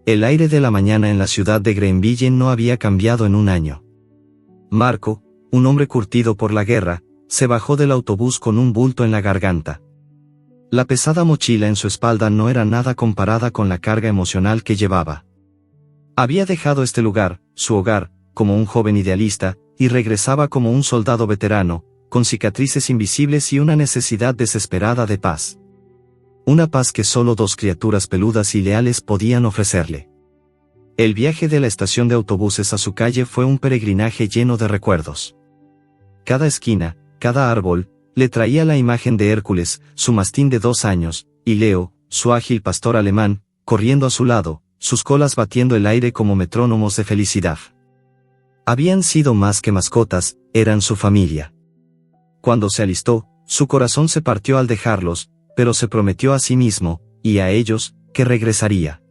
El aire de la mañana en la ciudad de Greenville no había cambiado en un año. Marco, un hombre curtido por la guerra, se bajó del autobús con un bulto en la garganta. La pesada mochila en su espalda no era nada comparada con la carga emocional que llevaba. Había dejado este lugar, su hogar, como un joven idealista, y regresaba como un soldado veterano, con cicatrices invisibles y una necesidad desesperada de paz. Una paz que solo dos criaturas peludas y leales podían ofrecerle. El viaje de la estación de autobuses a su calle fue un peregrinaje lleno de recuerdos. Cada esquina, cada árbol, le traía la imagen de Hércules, su mastín de 2 años, y Leo, su ágil pastor alemán, corriendo a su lado, sus colas batiendo el aire como metrónomos de felicidad. Habían sido más que mascotas, eran su familia. Cuando se alistó, su corazón se partió al dejarlos, pero se prometió a sí mismo, y a ellos, que regresaría.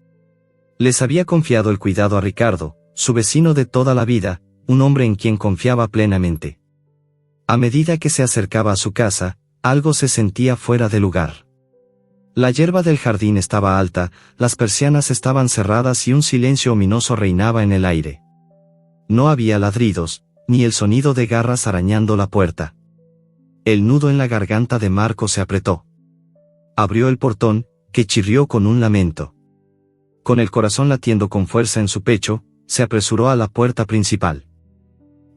Les había confiado el cuidado a Ricardo, su vecino de toda la vida, un hombre en quien confiaba plenamente. A medida que se acercaba a su casa, algo se sentía fuera de lugar. La hierba del jardín estaba alta, las persianas estaban cerradas y un silencio ominoso reinaba en el aire. No había ladridos, ni el sonido de garras arañando la puerta. El nudo en la garganta de Marco se apretó. Abrió el portón, que chirrió con un lamento. Con el corazón latiendo con fuerza en su pecho, se apresuró a la puerta principal.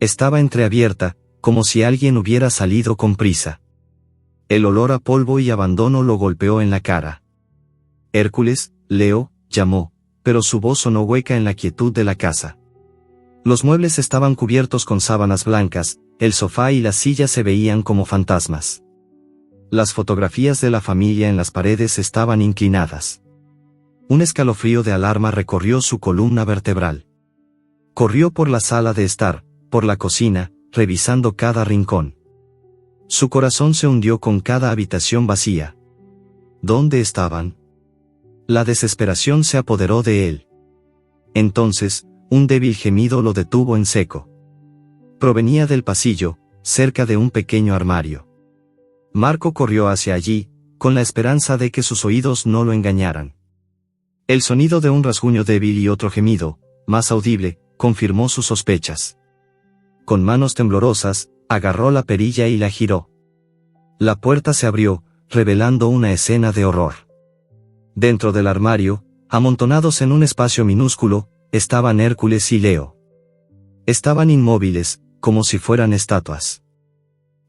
Estaba entreabierta, como si alguien hubiera salido con prisa. El olor a polvo y abandono lo golpeó en la cara. Hércules, Leo, llamó, pero su voz sonó hueca en la quietud de la casa. Los muebles estaban cubiertos con sábanas blancas, el sofá y las sillas se veían como fantasmas. Las fotografías de la familia en las paredes estaban inclinadas. Un escalofrío de alarma recorrió su columna vertebral. Corrió por la sala de estar, por la cocina, revisando cada rincón. Su corazón se hundió con cada habitación vacía. ¿Dónde estaban? La desesperación se apoderó de él. Entonces, un débil gemido lo detuvo en seco. Provenía del pasillo, cerca de un pequeño armario. Marco corrió hacia allí, con la esperanza de que sus oídos no lo engañaran. El sonido de un rasguño débil y otro gemido, más audible, confirmó sus sospechas. Con manos temblorosas, agarró la perilla y la giró. La puerta se abrió, revelando una escena de horror. Dentro del armario, amontonados en un espacio minúsculo, estaban Hércules y Leo. Estaban inmóviles, como si fueran estatuas.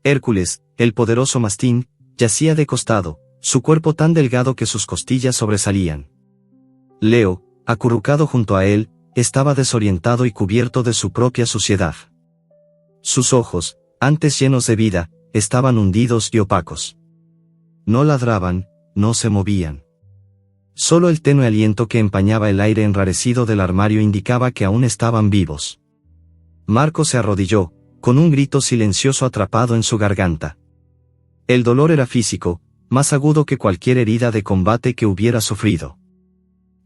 Hércules, el poderoso mastín, yacía de costado, su cuerpo tan delgado que sus costillas sobresalían. Leo, acurrucado junto a él, estaba desorientado y cubierto de su propia suciedad. Sus ojos, antes llenos de vida, estaban hundidos y opacos. No ladraban, no se movían. Solo el tenue aliento que empañaba el aire enrarecido del armario indicaba que aún estaban vivos. Marco se arrodilló, con un grito silencioso atrapado en su garganta. El dolor era físico, más agudo que cualquier herida de combate que hubiera sufrido.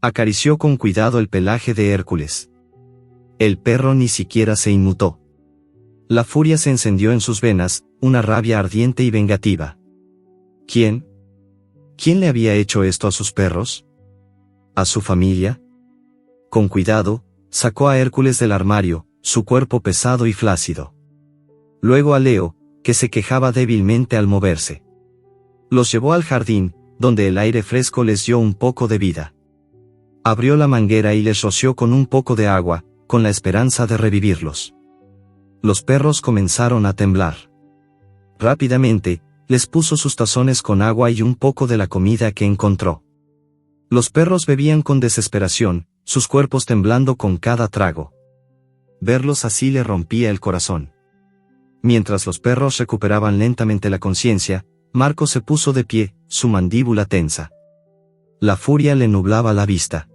Acarició con cuidado el pelaje de Hércules. El perro ni siquiera se inmutó. La furia se encendió en sus venas, una rabia ardiente y vengativa. ¿Quién? ¿Quién le había hecho esto a sus perros? ¿A su familia? Con cuidado, sacó a Hércules del armario, su cuerpo pesado y flácido. Luego a Leo, que se quejaba débilmente al moverse. Los llevó al jardín, donde el aire fresco les dio un poco de vida. Abrió la manguera y les roció con un poco de agua, con la esperanza de revivirlos. Los perros comenzaron a temblar. Rápidamente, les puso sus tazones con agua y un poco de la comida que encontró. Los perros bebían con desesperación, sus cuerpos temblando con cada trago. Verlos así le rompía el corazón. Mientras los perros recuperaban lentamente la conciencia, Marco se puso de pie, su mandíbula tensa. La furia le nublaba la vista.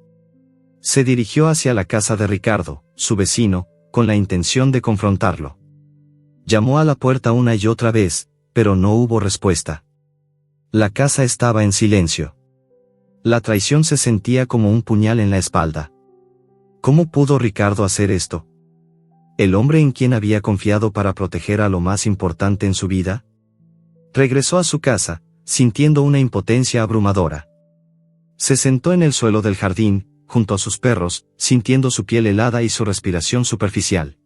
Se dirigió hacia la casa de Ricardo, su vecino, con la intención de confrontarlo. Llamó a la puerta una y otra vez, pero no hubo respuesta. La casa estaba en silencio. La traición se sentía como un puñal en la espalda. ¿Cómo pudo Ricardo hacer esto? ¿El hombre en quien había confiado para proteger a lo más importante en su vida? Regresó a su casa, sintiendo una impotencia abrumadora. Se sentó en el suelo del jardín, junto a sus perros, sintiendo su piel helada y su respiración superficial.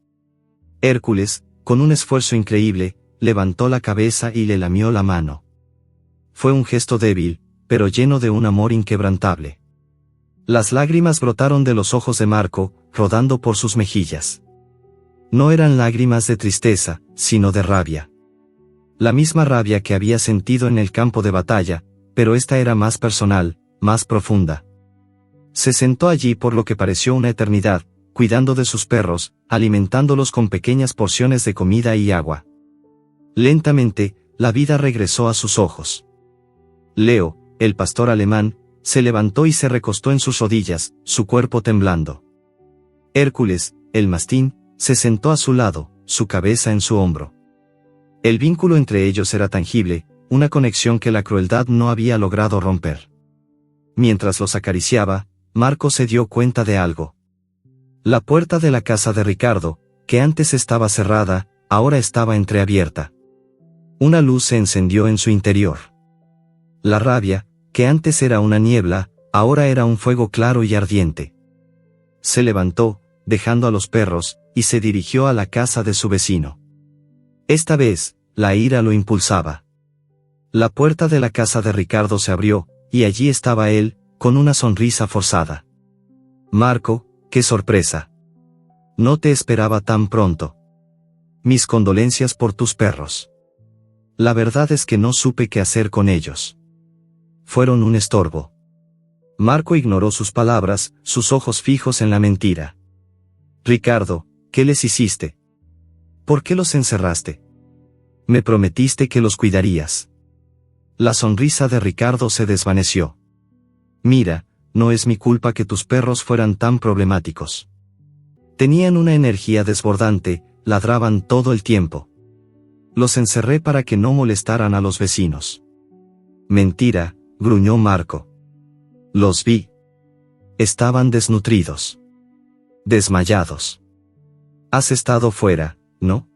Hércules, con un esfuerzo increíble, levantó la cabeza y le lamió la mano. Fue un gesto débil, pero lleno de un amor inquebrantable. Las lágrimas brotaron de los ojos de Marco, rodando por sus mejillas. No eran lágrimas de tristeza, sino de rabia. La misma rabia que había sentido en el campo de batalla, pero esta era más personal, más profunda. Se sentó allí por lo que pareció una eternidad, cuidando de sus perros, alimentándolos con pequeñas porciones de comida y agua. Lentamente, la vida regresó a sus ojos. Leo, el pastor alemán, se levantó y se recostó en sus rodillas, su cuerpo temblando. Hércules, el mastín, se sentó a su lado, su cabeza en su hombro. El vínculo entre ellos era tangible, una conexión que la crueldad no había logrado romper. Mientras los acariciaba, Marco se dio cuenta de algo. La puerta de la casa de Ricardo, que antes estaba cerrada, ahora estaba entreabierta. Una luz se encendió en su interior. La rabia, que antes era una niebla, ahora era un fuego claro y ardiente. Se levantó, dejando a los perros, y se dirigió a la casa de su vecino. Esta vez, la ira lo impulsaba. La puerta de la casa de Ricardo se abrió, y allí estaba él, con una sonrisa forzada. Marco, qué sorpresa. No te esperaba tan pronto. Mis condolencias por tus perros. La verdad es que no supe qué hacer con ellos. Fueron un estorbo. Marco ignoró sus palabras, sus ojos fijos en la mentira. Ricardo, ¿qué les hiciste? ¿Por qué los encerraste? Me prometiste que los cuidarías. La sonrisa de Ricardo se desvaneció. Mira, no es mi culpa que tus perros fueran tan problemáticos. Tenían una energía desbordante, ladraban todo el tiempo. Los encerré para que no molestaran a los vecinos. Mentira, gruñó Marco. Los vi. Estaban desnutridos. Desmayados. Has estado fuera, ¿no?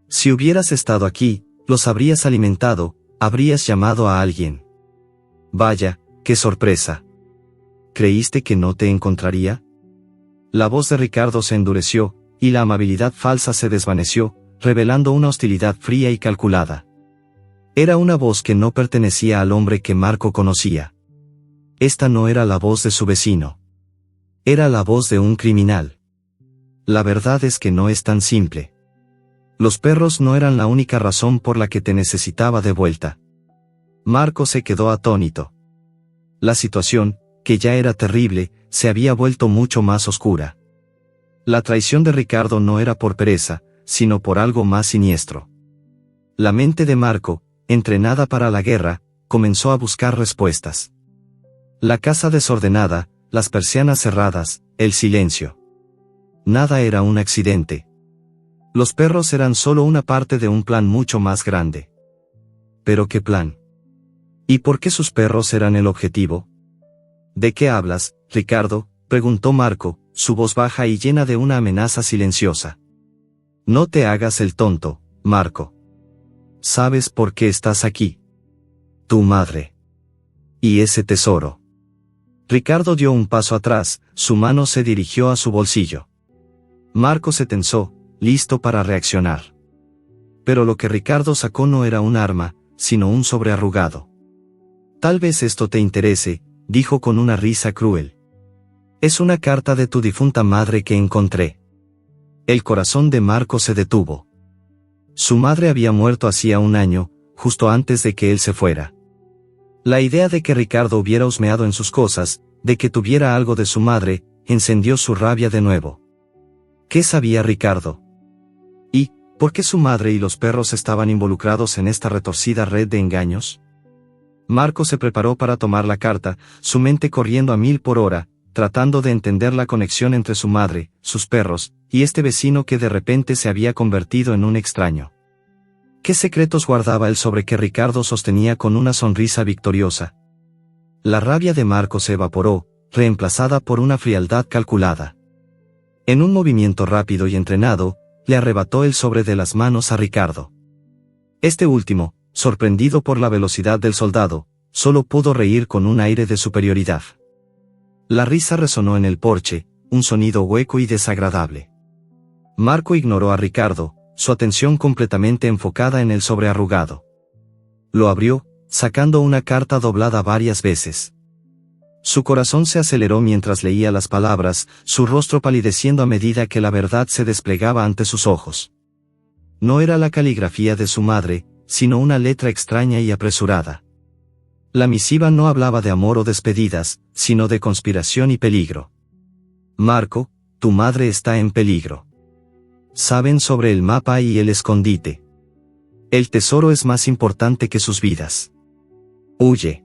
Si hubieras estado aquí, los habrías alimentado, habrías llamado a alguien. Vaya, qué sorpresa. ¿Creíste que no te encontraría? La voz de Ricardo se endureció, y la amabilidad falsa se desvaneció, revelando una hostilidad fría y calculada. Era una voz que no pertenecía al hombre que Marco conocía. Esta no era la voz de su vecino. Era la voz de un criminal. La verdad es que no es tan simple. Los perros no eran la única razón por la que te necesitaba de vuelta. Marco se quedó atónito. La situación, que ya era terrible, se había vuelto mucho más oscura. La traición de Ricardo no era por pereza, sino por algo más siniestro. La mente de Marco, entrenada para la guerra, comenzó a buscar respuestas. La casa desordenada, las persianas cerradas, el silencio. Nada era un accidente. Los perros eran solo una parte de un plan mucho más grande. ¿Pero qué plan? ¿Y por qué sus perros eran el objetivo? ¿De qué hablas, Ricardo?, preguntó Marco, su voz baja y llena de una amenaza silenciosa. No te hagas el tonto, Marco. ¿Sabes por qué estás aquí? Tu madre. Y ese tesoro. Ricardo dio un paso atrás, su mano se dirigió a su bolsillo. Marco se tensó, listo para reaccionar. Pero lo que Ricardo sacó no era un arma, sino un sobre arrugado. Tal vez esto te interese, dijo con una risa cruel. Es una carta de tu difunta madre que encontré. El corazón de Marco se detuvo. Su madre había muerto hacía un año, justo antes de que él se fuera. La idea de que Ricardo hubiera husmeado en sus cosas, de que tuviera algo de su madre, encendió su rabia de nuevo. ¿Qué sabía Ricardo? ¿Y por qué su madre y los perros estaban involucrados en esta retorcida red de engaños? Marco se preparó para tomar la carta, su mente corriendo a 1000 por hora, tratando de entender la conexión entre su madre, sus perros, y este vecino que de repente se había convertido en un extraño. ¿Qué secretos guardaba el sobre que Ricardo sostenía con una sonrisa victoriosa? La rabia de Marco se evaporó, reemplazada por una frialdad calculada. En un movimiento rápido y entrenado, le arrebató el sobre de las manos a Ricardo. Este último, sorprendido por la velocidad del soldado, solo pudo reír con un aire de superioridad. La risa resonó en el porche, un sonido hueco y desagradable. Marco ignoró a Ricardo, su atención completamente enfocada en el sobrearrugado. Lo abrió, sacando una carta doblada varias veces. Su corazón se aceleró mientras leía las palabras, su rostro palideciendo a medida que la verdad se desplegaba ante sus ojos. No era la caligrafía de su madre, sino una letra extraña y apresurada. La misiva no hablaba de amor o despedidas, sino de conspiración y peligro. Marco, tu madre está en peligro. Saben sobre el mapa y el escondite. El tesoro es más importante que sus vidas. Huye.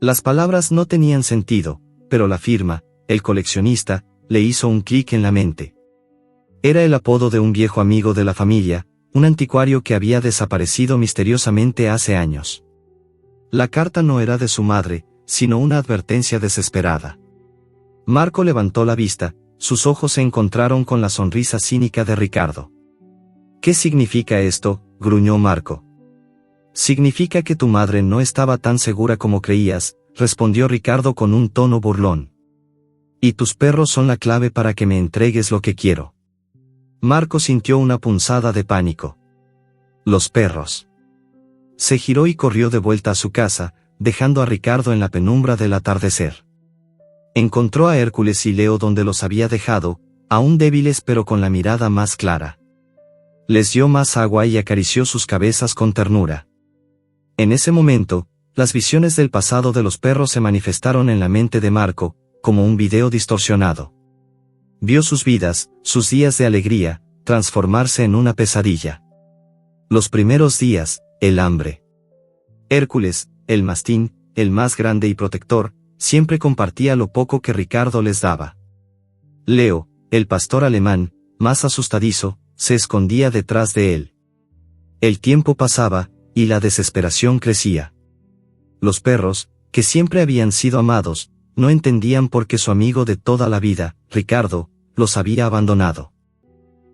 Las palabras no tenían sentido, pero la firma, el coleccionista, le hizo un clic en la mente. Era el apodo de un viejo amigo de la familia, un anticuario que había desaparecido misteriosamente hace años. La carta no era de su madre, sino una advertencia desesperada. Marco levantó la vista, sus ojos se encontraron con la sonrisa cínica de Ricardo. ¿Qué significa esto?, gruñó Marco. Significa que tu madre no estaba tan segura como creías, respondió Ricardo con un tono burlón. Y tus perros son la clave para que me entregues lo que quiero. Marco sintió una punzada de pánico. Los perros. Se giró y corrió de vuelta a su casa, dejando a Ricardo en la penumbra del atardecer. Encontró a Hércules y Leo donde los había dejado, aún débiles pero con la mirada más clara. Les dio más agua y acarició sus cabezas con ternura. En ese momento, las visiones del pasado de los perros se manifestaron en la mente de Marco, como un video distorsionado. Vio sus vidas, sus días de alegría, transformarse en una pesadilla. Los primeros días, el hambre. Hércules, el mastín, el más grande y protector, siempre compartía lo poco que Ricardo les daba. Leo, el pastor alemán, más asustadizo, se escondía detrás de él. El tiempo pasaba, y la desesperación crecía. Los perros, que siempre habían sido amados, no entendían por qué su amigo de toda la vida, Ricardo, los había abandonado.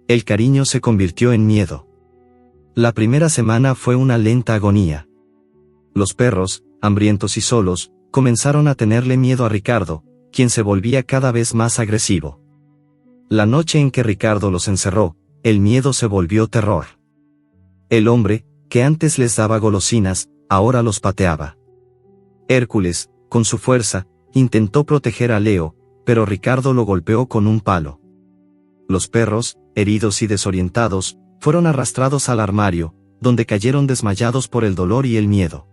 El cariño se convirtió en miedo. La primera semana fue una lenta agonía. Los perros, hambrientos y solos, comenzaron a tenerle miedo a Ricardo, quien se volvía cada vez más agresivo. La noche en que Ricardo los encerró, el miedo se volvió terror. El hombre, que antes les daba golosinas, ahora los pateaba. Hércules, con su fuerza, intentó proteger a Leo, pero Ricardo lo golpeó con un palo. Los perros, heridos y desorientados, fueron arrastrados al armario, donde cayeron desmayados por el dolor y el miedo.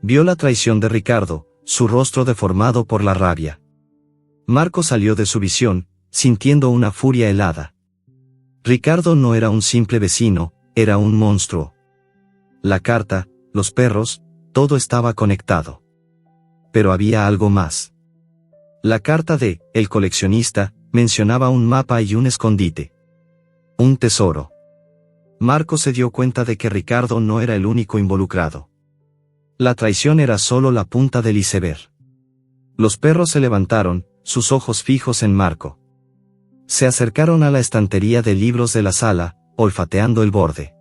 Vio la traición de Ricardo, su rostro deformado por la rabia. Marco salió de su visión, sintiendo una furia helada. Ricardo no era un simple vecino, era un monstruo. La carta, los perros, todo estaba conectado. Pero había algo más. La carta de El coleccionista mencionaba un mapa y un escondite. Un tesoro. Marco se dio cuenta de que Ricardo no era el único involucrado. La traición era solo la punta del iceberg. Los perros se levantaron, sus ojos fijos en Marco. Se acercaron a la estantería de libros de la sala, olfateando el borde.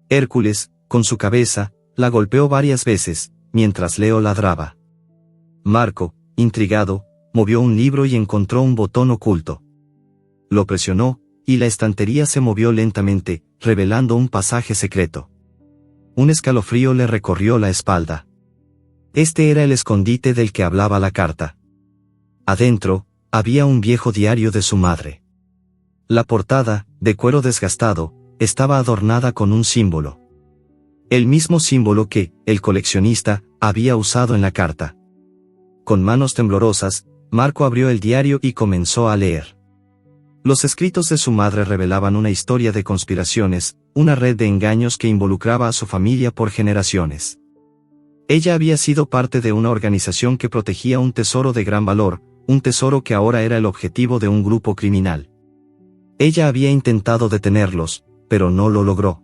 Hércules, con su cabeza, la golpeó varias veces, mientras Leo ladraba. Marco, intrigado, movió un libro y encontró un botón oculto. Lo presionó, y la estantería se movió lentamente, revelando un pasaje secreto. Un escalofrío le recorrió la espalda. Este era el escondite del que hablaba la carta. Adentro, había un viejo diario de su madre. La portada, de cuero desgastado, estaba adornada con un símbolo. El mismo símbolo que, el coleccionista, había usado en la carta. Con manos temblorosas, Marco abrió el diario y comenzó a leer. Los escritos de su madre revelaban una historia de conspiraciones, una red de engaños que involucraba a su familia por generaciones. Ella había sido parte de una organización que protegía un tesoro de gran valor, un tesoro que ahora era el objetivo de un grupo criminal. Ella había intentado detenerlos, pero no lo logró.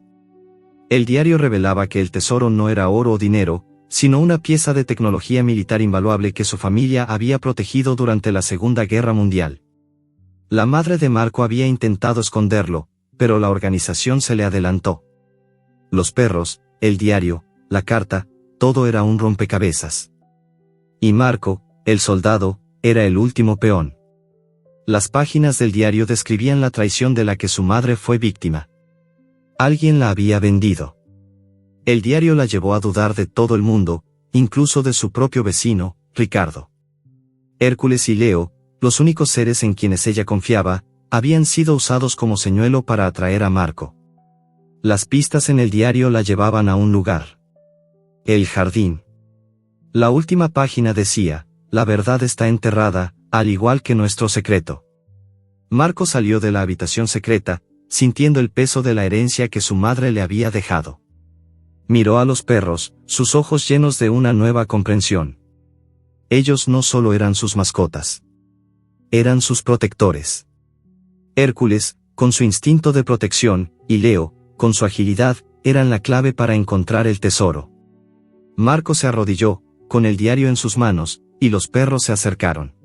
El diario revelaba que el tesoro no era oro o dinero, sino una pieza de tecnología militar invaluable que su familia había protegido durante la Segunda Guerra Mundial. La madre de Marco había intentado esconderlo, pero la organización se le adelantó. Los perros, el diario, la carta, todo era un rompecabezas. Y Marco, el soldado, era el último peón. Las páginas del diario describían la traición de la que su madre fue víctima. Alguien la había vendido. El diario la llevó a dudar de todo el mundo, incluso de su propio vecino, Ricardo. Hércules y Leo, los únicos seres en quienes ella confiaba, habían sido usados como señuelo para atraer a Marco. Las pistas en el diario la llevaban a un lugar. El jardín. La última página decía: la verdad está enterrada, al igual que nuestro secreto. Marco salió de la habitación secreta, sintiendo el peso de la herencia que su madre le había dejado. Miró a los perros, sus ojos llenos de una nueva comprensión. Ellos no solo eran sus mascotas. Eran sus protectores. Hércules, con su instinto de protección, y Leo, con su agilidad, eran la clave para encontrar el tesoro. Marco se arrodilló, con el diario en sus manos, y los perros se acercaron.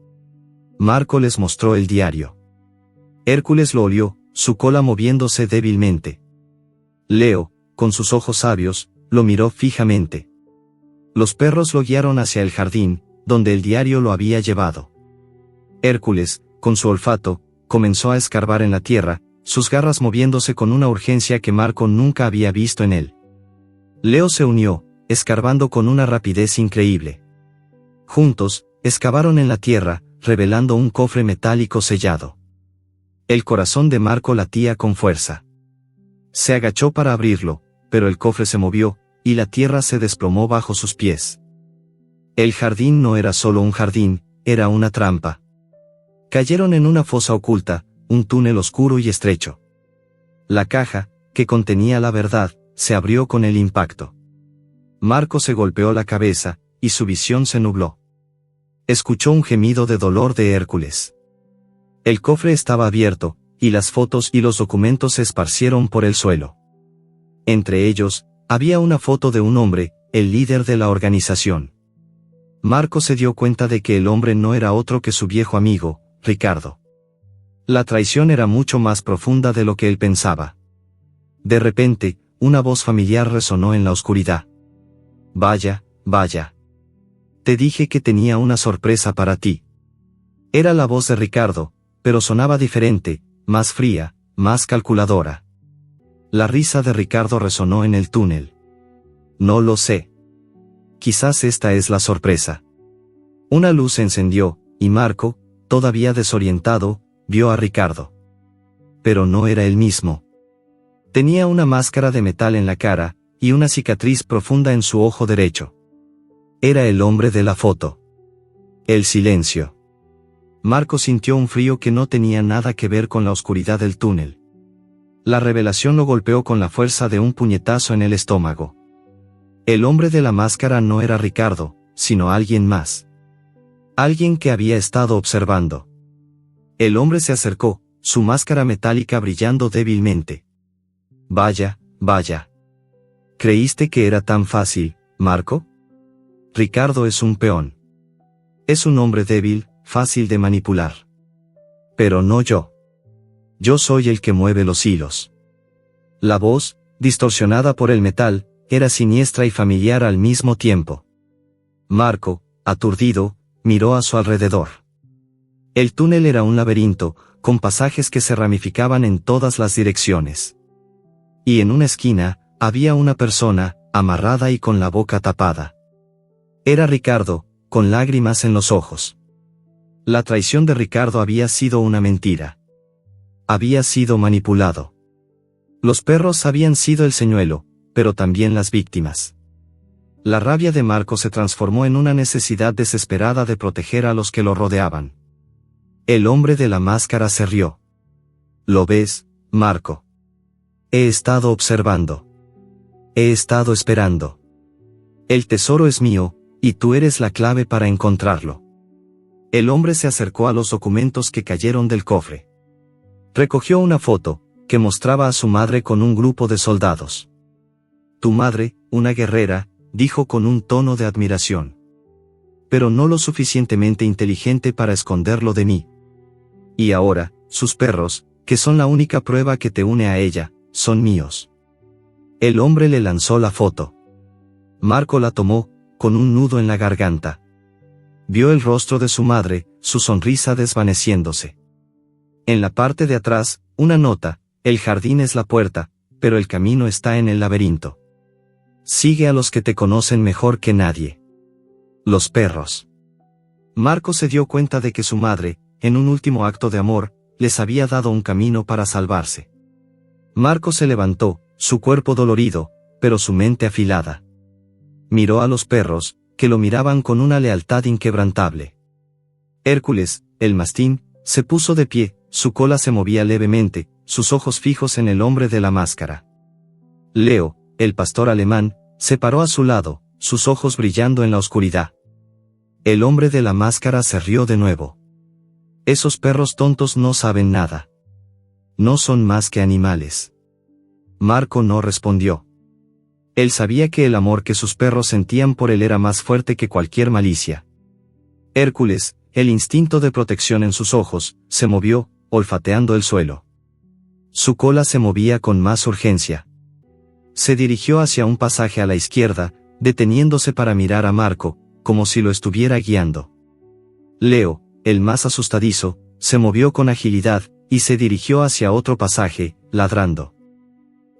Marco les mostró el diario. Hércules lo olió, su cola moviéndose débilmente. Leo, con sus ojos sabios, lo miró fijamente. Los perros lo guiaron hacia el jardín, donde el diario lo había llevado. Hércules, con su olfato, comenzó a escarbar en la tierra, sus garras moviéndose con una urgencia que Marco nunca había visto en él. Leo se unió, escarbando con una rapidez increíble. Juntos, excavaron en la tierra, revelando un cofre metálico sellado. El corazón de Marco latía con fuerza. Se agachó para abrirlo, pero el cofre se movió, y la tierra se desplomó bajo sus pies. El jardín no era solo un jardín, era una trampa. Cayeron en una fosa oculta, un túnel oscuro y estrecho. La caja, que contenía la verdad, se abrió con el impacto. Marco se golpeó la cabeza, y su visión se nubló. Escuchó un gemido de dolor de Hércules. El cofre estaba abierto, y las fotos y los documentos se esparcieron por el suelo. Entre ellos, había una foto de un hombre, el líder de la organización. Marco se dio cuenta de que el hombre no era otro que su viejo amigo, Ricardo. La traición era mucho más profunda de lo que él pensaba. De repente, una voz familiar resonó en la oscuridad. Vaya, vaya. Te dije que tenía una sorpresa para ti. Era la voz de Ricardo, pero sonaba diferente, más fría, más calculadora. La risa de Ricardo resonó en el túnel. No lo sé. Quizás esta es la sorpresa. Una luz se encendió, y Marco, todavía desorientado, vio a Ricardo. Pero no era el mismo. Tenía una máscara de metal en la cara, y una cicatriz profunda en su ojo derecho. Era el hombre de la foto. El silencio. Marco sintió un frío que no tenía nada que ver con la oscuridad del túnel. La revelación lo golpeó con la fuerza de un puñetazo en el estómago. El hombre de la máscara no era Ricardo, sino alguien más. Alguien que había estado observando. El hombre se acercó, su máscara metálica brillando débilmente. Vaya, vaya. ¿Creíste que era tan fácil, Marco? Ricardo es un peón. Es un hombre débil, fácil de manipular. Pero no yo. Yo soy el que mueve los hilos. La voz, distorsionada por el metal, era siniestra y familiar al mismo tiempo. Marco, aturdido, miró a su alrededor. El túnel era un laberinto, con pasajes que se ramificaban en todas las direcciones. Y en una esquina, había una persona, amarrada y con la boca tapada. Era Ricardo, con lágrimas en los ojos. La traición de Ricardo había sido una mentira. Había sido manipulado. Los perros habían sido el señuelo, pero también las víctimas. La rabia de Marco se transformó en una necesidad desesperada de proteger a los que lo rodeaban. El hombre de la máscara se rió. ¿Lo ves, Marco? He estado observando. He estado esperando. El tesoro es mío, y tú eres la clave para encontrarlo. El hombre se acercó a los documentos que cayeron del cofre. Recogió una foto, que mostraba a su madre con un grupo de soldados. Tu madre, una guerrera, dijo con un tono de admiración. Pero no lo suficientemente inteligente para esconderlo de mí. Y ahora, sus perros, que son la única prueba que te une a ella, son míos. El hombre le lanzó la foto. Marco la tomó, con un nudo en la garganta. Vio el rostro de su madre, su sonrisa desvaneciéndose. En la parte de atrás, una nota: el jardín es la puerta, pero el camino está en el laberinto. Sigue a los que te conocen mejor que nadie. Los perros. Marco se dio cuenta de que su madre, en un último acto de amor, les había dado un camino para salvarse. Marco se levantó, su cuerpo dolorido, pero su mente afilada. Miró a los perros, que lo miraban con una lealtad inquebrantable. Hércules, el mastín, se puso de pie, su cola se movía levemente, sus ojos fijos en el hombre de la máscara. Leo, el pastor alemán, se paró a su lado, sus ojos brillando en la oscuridad. El hombre de la máscara se rió de nuevo. Esos perros tontos no saben nada. No son más que animales. Marco no respondió. Él sabía que el amor que sus perros sentían por él era más fuerte que cualquier malicia. Hércules, el instinto de protección en sus ojos, se movió, olfateando el suelo. Su cola se movía con más urgencia. Se dirigió hacia un pasaje a la izquierda, deteniéndose para mirar a Marco, como si lo estuviera guiando. Leo, el más asustadizo, se movió con agilidad, y se dirigió hacia otro pasaje, ladrando.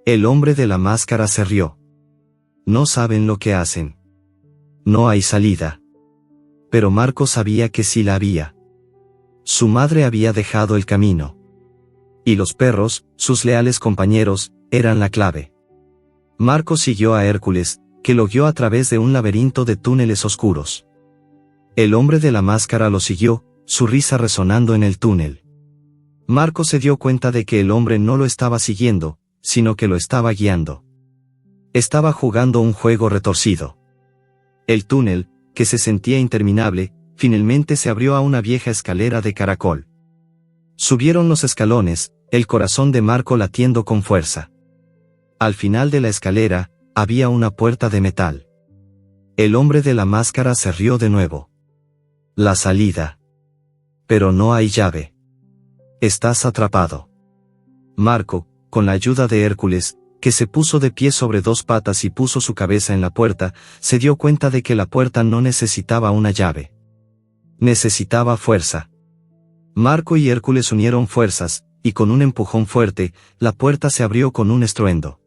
El hombre de la máscara se rió. No saben lo que hacen. No hay salida. Pero Marco sabía que sí la había. Su madre había dejado el camino. Y los perros, sus leales compañeros, eran la clave. Marco siguió a Hércules, que lo guió a través de un laberinto de túneles oscuros. El hombre de la máscara lo siguió, su risa resonando en el túnel. Marco se dio cuenta de que el hombre no lo estaba siguiendo, sino que lo estaba guiando. Estaba jugando un juego retorcido. El túnel, que se sentía interminable, finalmente se abrió a una vieja escalera de caracol. Subieron los escalones, el corazón de Marco latiendo con fuerza. Al final de la escalera, había una puerta de metal. El hombre de la máscara se rió de nuevo. La salida. Pero no hay llave. Estás atrapado. Marco, con la ayuda de Hércules, que se puso de pie sobre dos patas y puso su cabeza en la puerta, se dio cuenta de que la puerta no necesitaba una llave. Necesitaba fuerza. Marco y Hércules unieron fuerzas, y con un empujón fuerte, la puerta se abrió con un estruendo.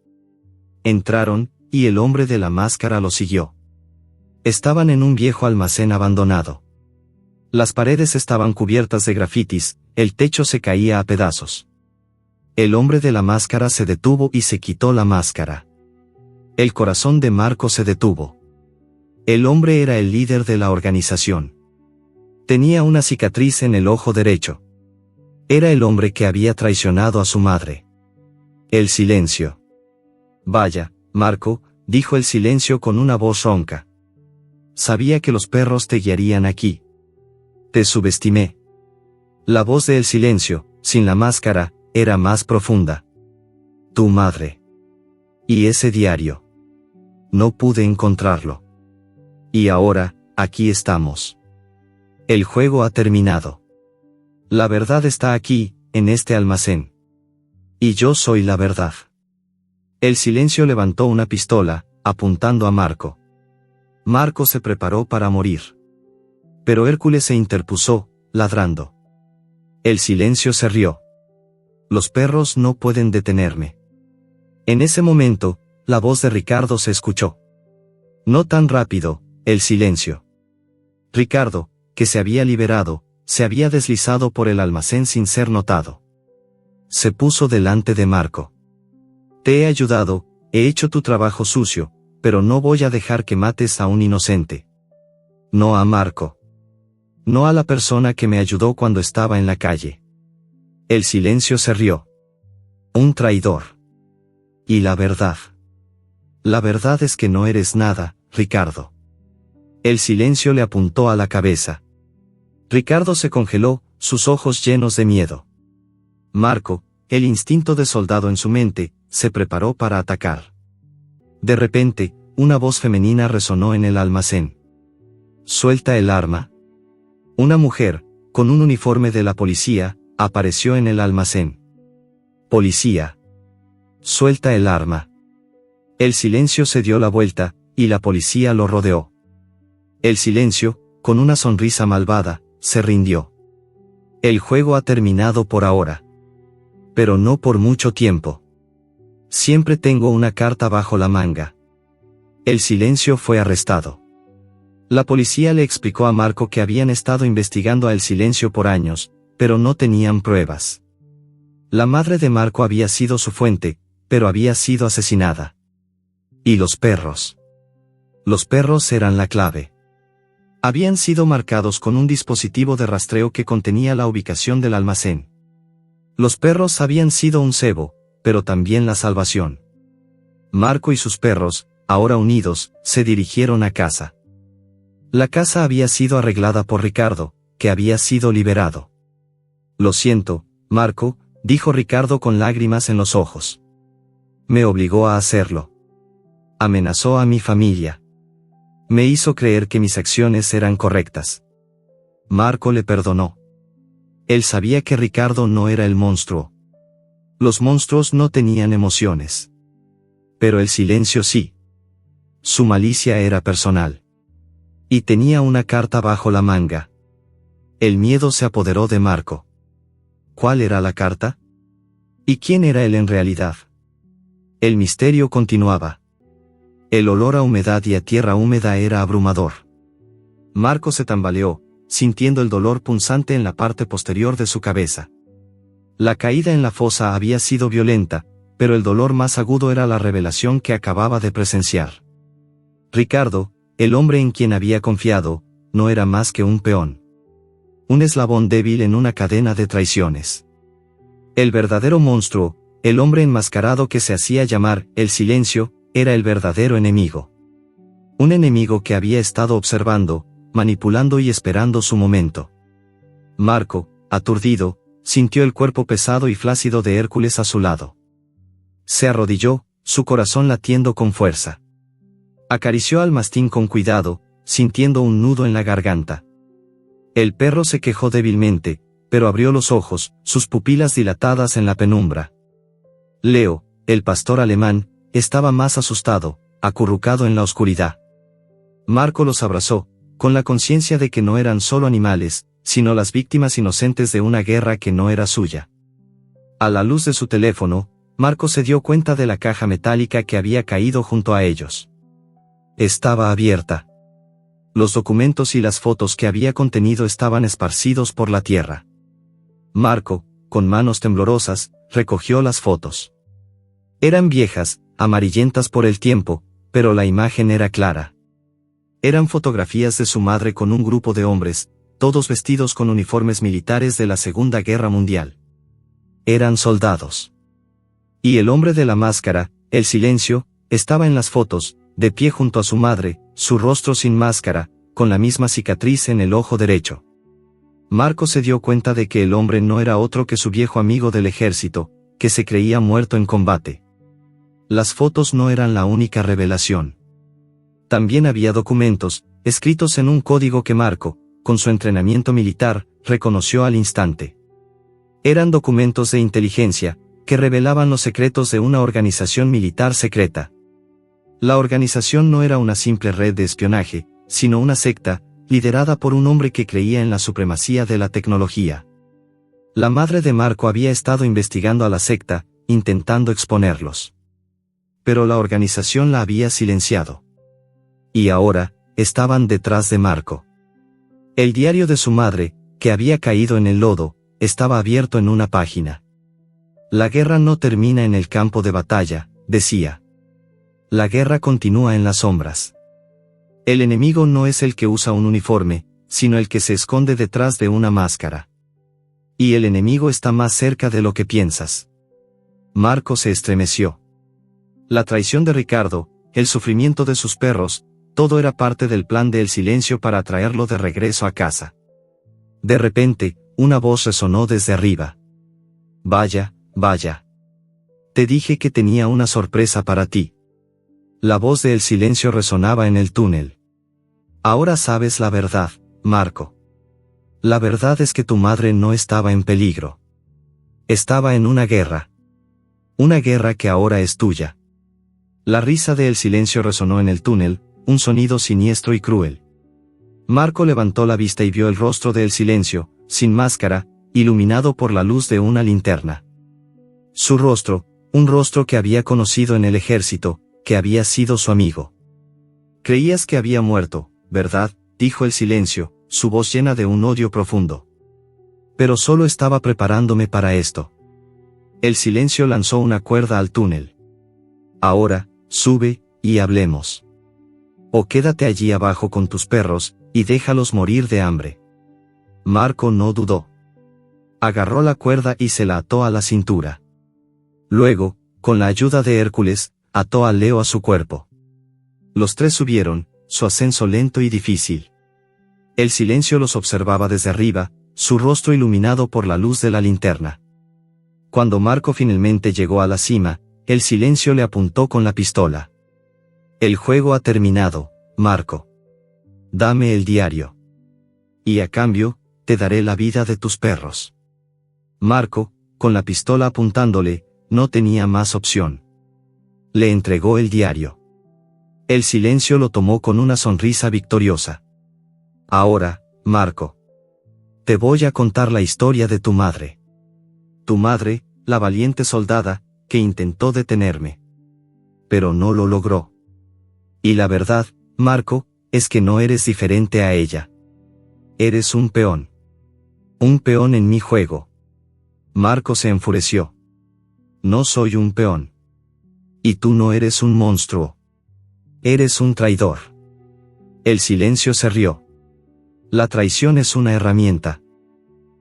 Entraron, y el hombre de la máscara lo siguió. Estaban en un viejo almacén abandonado. Las paredes estaban cubiertas de grafitis, el techo se caía a pedazos. El hombre de la máscara se detuvo y se quitó la máscara. El corazón de Marco se detuvo. El hombre era el líder de la organización. Tenía una cicatriz en el ojo derecho. Era el hombre que había traicionado a su madre. El silencio. Vaya, Marco, dijo el silencio con una voz ronca. Sabía que los perros te guiarían aquí. Te subestimé. La voz del silencio, sin la máscara, era más profunda. Tu madre. Y ese diario. No pude encontrarlo. Y ahora, aquí estamos. El juego ha terminado. La verdad está aquí, en este almacén. Y yo soy la verdad. El silencio levantó una pistola, apuntando a Marco. Marco se preparó para morir. Pero Hércules se interpuso, ladrando. El silencio se rió. Los perros no pueden detenerme. En ese momento, la voz de Ricardo se escuchó. No tan rápido, el silencio. Ricardo, que se había liberado, se había deslizado por el almacén sin ser notado. Se puso delante de Marco. Te he ayudado, he hecho tu trabajo sucio, pero no voy a dejar que mates a un inocente. No a Marco. No a la persona que me ayudó cuando estaba en la calle. El silencio se rió. Un traidor. Y la verdad. La verdad es que no eres nada, Ricardo. El silencio le apuntó a la cabeza. Ricardo se congeló, sus ojos llenos de miedo. Marco, el instinto de soldado en su mente, se preparó para atacar. De repente, una voz femenina resonó en el almacén. Suelta el arma. Una mujer, con un uniforme de la policía, apareció en el almacén. Policía. Suelta el arma. El silencio se dio la vuelta, y la policía lo rodeó. El silencio, con una sonrisa malvada, se rindió. El juego ha terminado por ahora. Pero no por mucho tiempo. Siempre tengo una carta bajo la manga. El Silencio fue arrestado. La policía le explicó a Marco que habían estado investigando a El Silencio por años, pero no tenían pruebas. La madre de Marco había sido su fuente, pero había sido asesinada. ¿Y los perros? Los perros eran la clave. Habían sido marcados con un dispositivo de rastreo que contenía la ubicación del almacén. Los perros habían sido un cebo, pero también la salvación. Marco y sus perros, ahora unidos, se dirigieron a casa. La casa había sido arreglada por Ricardo, que había sido liberado. Lo siento, Marco, dijo Ricardo con lágrimas en los ojos. Me obligó a hacerlo. Amenazó a mi familia. Me hizo creer que mis acciones eran correctas. Marco le perdonó. Él sabía que Ricardo no era el monstruo. Los monstruos no tenían emociones. Pero El Silencio sí. Su malicia era personal. Y tenía una carta bajo la manga. El miedo se apoderó de Marco. ¿Cuál era la carta? ¿Y quién era él en realidad? El misterio continuaba. El olor a humedad y a tierra húmeda era abrumador. Marco se tambaleó, sintiendo el dolor punzante en la parte posterior de su cabeza. La caída en la fosa había sido violenta, pero el dolor más agudo era la revelación que acababa de presenciar. Ricardo, el hombre en quien había confiado, no era más que un peón. Un eslabón débil en una cadena de traiciones. El verdadero monstruo, el hombre enmascarado que se hacía llamar El Silencio, era el verdadero enemigo. Un enemigo que había estado observando, manipulando y esperando su momento. Marco, aturdido, sintió el cuerpo pesado y flácido de Hércules a su lado. Se arrodilló, su corazón latiendo con fuerza. Acarició al mastín con cuidado, sintiendo un nudo en la garganta. El perro se quejó débilmente, pero abrió los ojos, sus pupilas dilatadas en la penumbra. Leo, el pastor alemán, estaba más asustado, acurrucado en la oscuridad. Marco los abrazó, con la conciencia de que no eran solo animales, sino las víctimas inocentes de una guerra que no era suya. A la luz de su teléfono, Marco se dio cuenta de la caja metálica que había caído junto a ellos. Estaba abierta. Los documentos y las fotos que había contenido estaban esparcidos por la tierra. Marco, con manos temblorosas, recogió las fotos. Eran viejas, amarillentas por el tiempo, pero la imagen era clara. Eran fotografías de su madre con un grupo de hombres, todos vestidos con uniformes militares de la Segunda Guerra Mundial. Eran soldados. Y el hombre de la máscara, El Silencio, estaba en las fotos, de pie junto a su madre, su rostro sin máscara, con la misma cicatriz en el ojo derecho. Marco se dio cuenta de que el hombre no era otro que su viejo amigo del ejército, que se creía muerto en combate. Las fotos no eran la única revelación. También había documentos, escritos en un código que Marco, con su entrenamiento militar, reconoció al instante. Eran documentos de inteligencia, que revelaban los secretos de una organización militar secreta. La organización no era una simple red de espionaje, sino una secta, liderada por un hombre que creía en la supremacía de la tecnología. La madre de Marco había estado investigando a la secta, intentando exponerlos. Pero la organización la había silenciado. Y ahora, estaban detrás de Marco. El diario de su madre, que había caído en el lodo, estaba abierto en una página. La guerra no termina en el campo de batalla, decía. La guerra continúa en las sombras. El enemigo no es el que usa un uniforme, sino el que se esconde detrás de una máscara. Y el enemigo está más cerca de lo que piensas. Marco se estremeció. La traición de Ricardo, el sufrimiento de sus perros, todo era parte del plan de El Silencio para traerlo de regreso a casa. De repente, una voz resonó desde arriba. Vaya, vaya. Te dije que tenía una sorpresa para ti. La voz de El Silencio resonaba en el túnel. Ahora sabes la verdad, Marco. La verdad es que tu madre no estaba en peligro. Estaba en una guerra. Una guerra que ahora es tuya. La risa de El Silencio resonó en el túnel, un sonido siniestro y cruel. Marco levantó la vista y vio el rostro de El Silencio, sin máscara, iluminado por la luz de una linterna. Su rostro, un rostro que había conocido en el ejército, que había sido su amigo. Creías que había muerto, ¿verdad?, dijo El Silencio, su voz llena de un odio profundo. Pero solo estaba preparándome para esto. El Silencio lanzó una cuerda al túnel. Ahora, sube, y hablemos. O quédate allí abajo con tus perros, y déjalos morir de hambre. Marco no dudó. Agarró la cuerda y se la ató a la cintura. Luego, con la ayuda de Hércules, ató a Leo a su cuerpo. Los tres subieron, su ascenso lento y difícil. El Silencio los observaba desde arriba, su rostro iluminado por la luz de la linterna. Cuando Marco finalmente llegó a la cima, El Silencio le apuntó con la pistola. El juego ha terminado, Marco. Dame el diario. Y a cambio, te daré la vida de tus perros. Marco, con la pistola apuntándole, no tenía más opción. Le entregó el diario. El Silencio lo tomó con una sonrisa victoriosa. Ahora, Marco. Te voy a contar la historia de tu madre. Tu madre, la valiente soldada, que intentó detenerme. Pero no lo logró. Y la verdad, Marco, es que no eres diferente a ella. Eres un peón. Un peón en mi juego. Marco se enfureció. No soy un peón. Y tú no eres un monstruo. Eres un traidor. El Silencio se rió. La traición es una herramienta.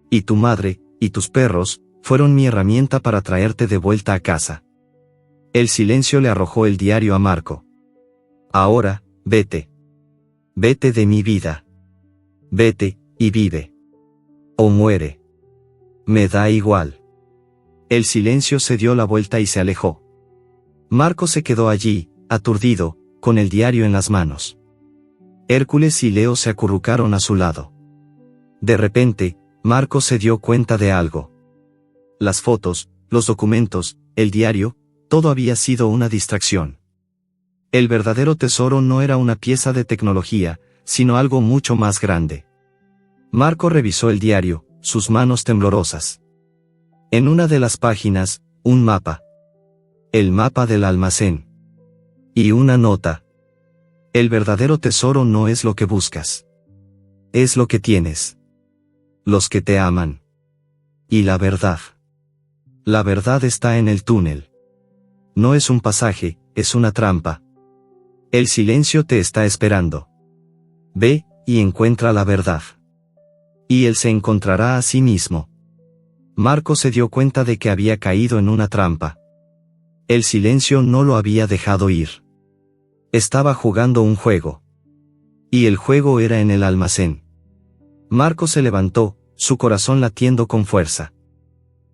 Y tu madre, y tus perros, fueron mi herramienta para traerte de vuelta a casa. El Silencio le arrojó el diario a Marco. Ahora, vete. Vete de mi vida. Vete, y vive. O muere. Me da igual. El Silencio se dio la vuelta y se alejó. Marco se quedó allí, aturdido, con el diario en las manos. Hércules y Leo se acurrucaron a su lado. De repente, Marco se dio cuenta de algo. Las fotos, los documentos, el diario, todo había sido una distracción. El verdadero tesoro no era una pieza de tecnología, sino algo mucho más grande. Marco revisó el diario, sus manos temblorosas. En una de las páginas, un mapa. El mapa del almacén. Y una nota. El verdadero tesoro no es lo que buscas. Es lo que tienes. Los que te aman. Y la verdad. La verdad está en el túnel. No es un pasaje, es una trampa. El Silencio te está esperando. Ve, y encuentra la verdad. Y él se encontrará a sí mismo. Marco se dio cuenta de que había caído en una trampa. El Silencio no lo había dejado ir. Estaba jugando un juego. Y el juego era en el almacén. Marco se levantó, su corazón latiendo con fuerza.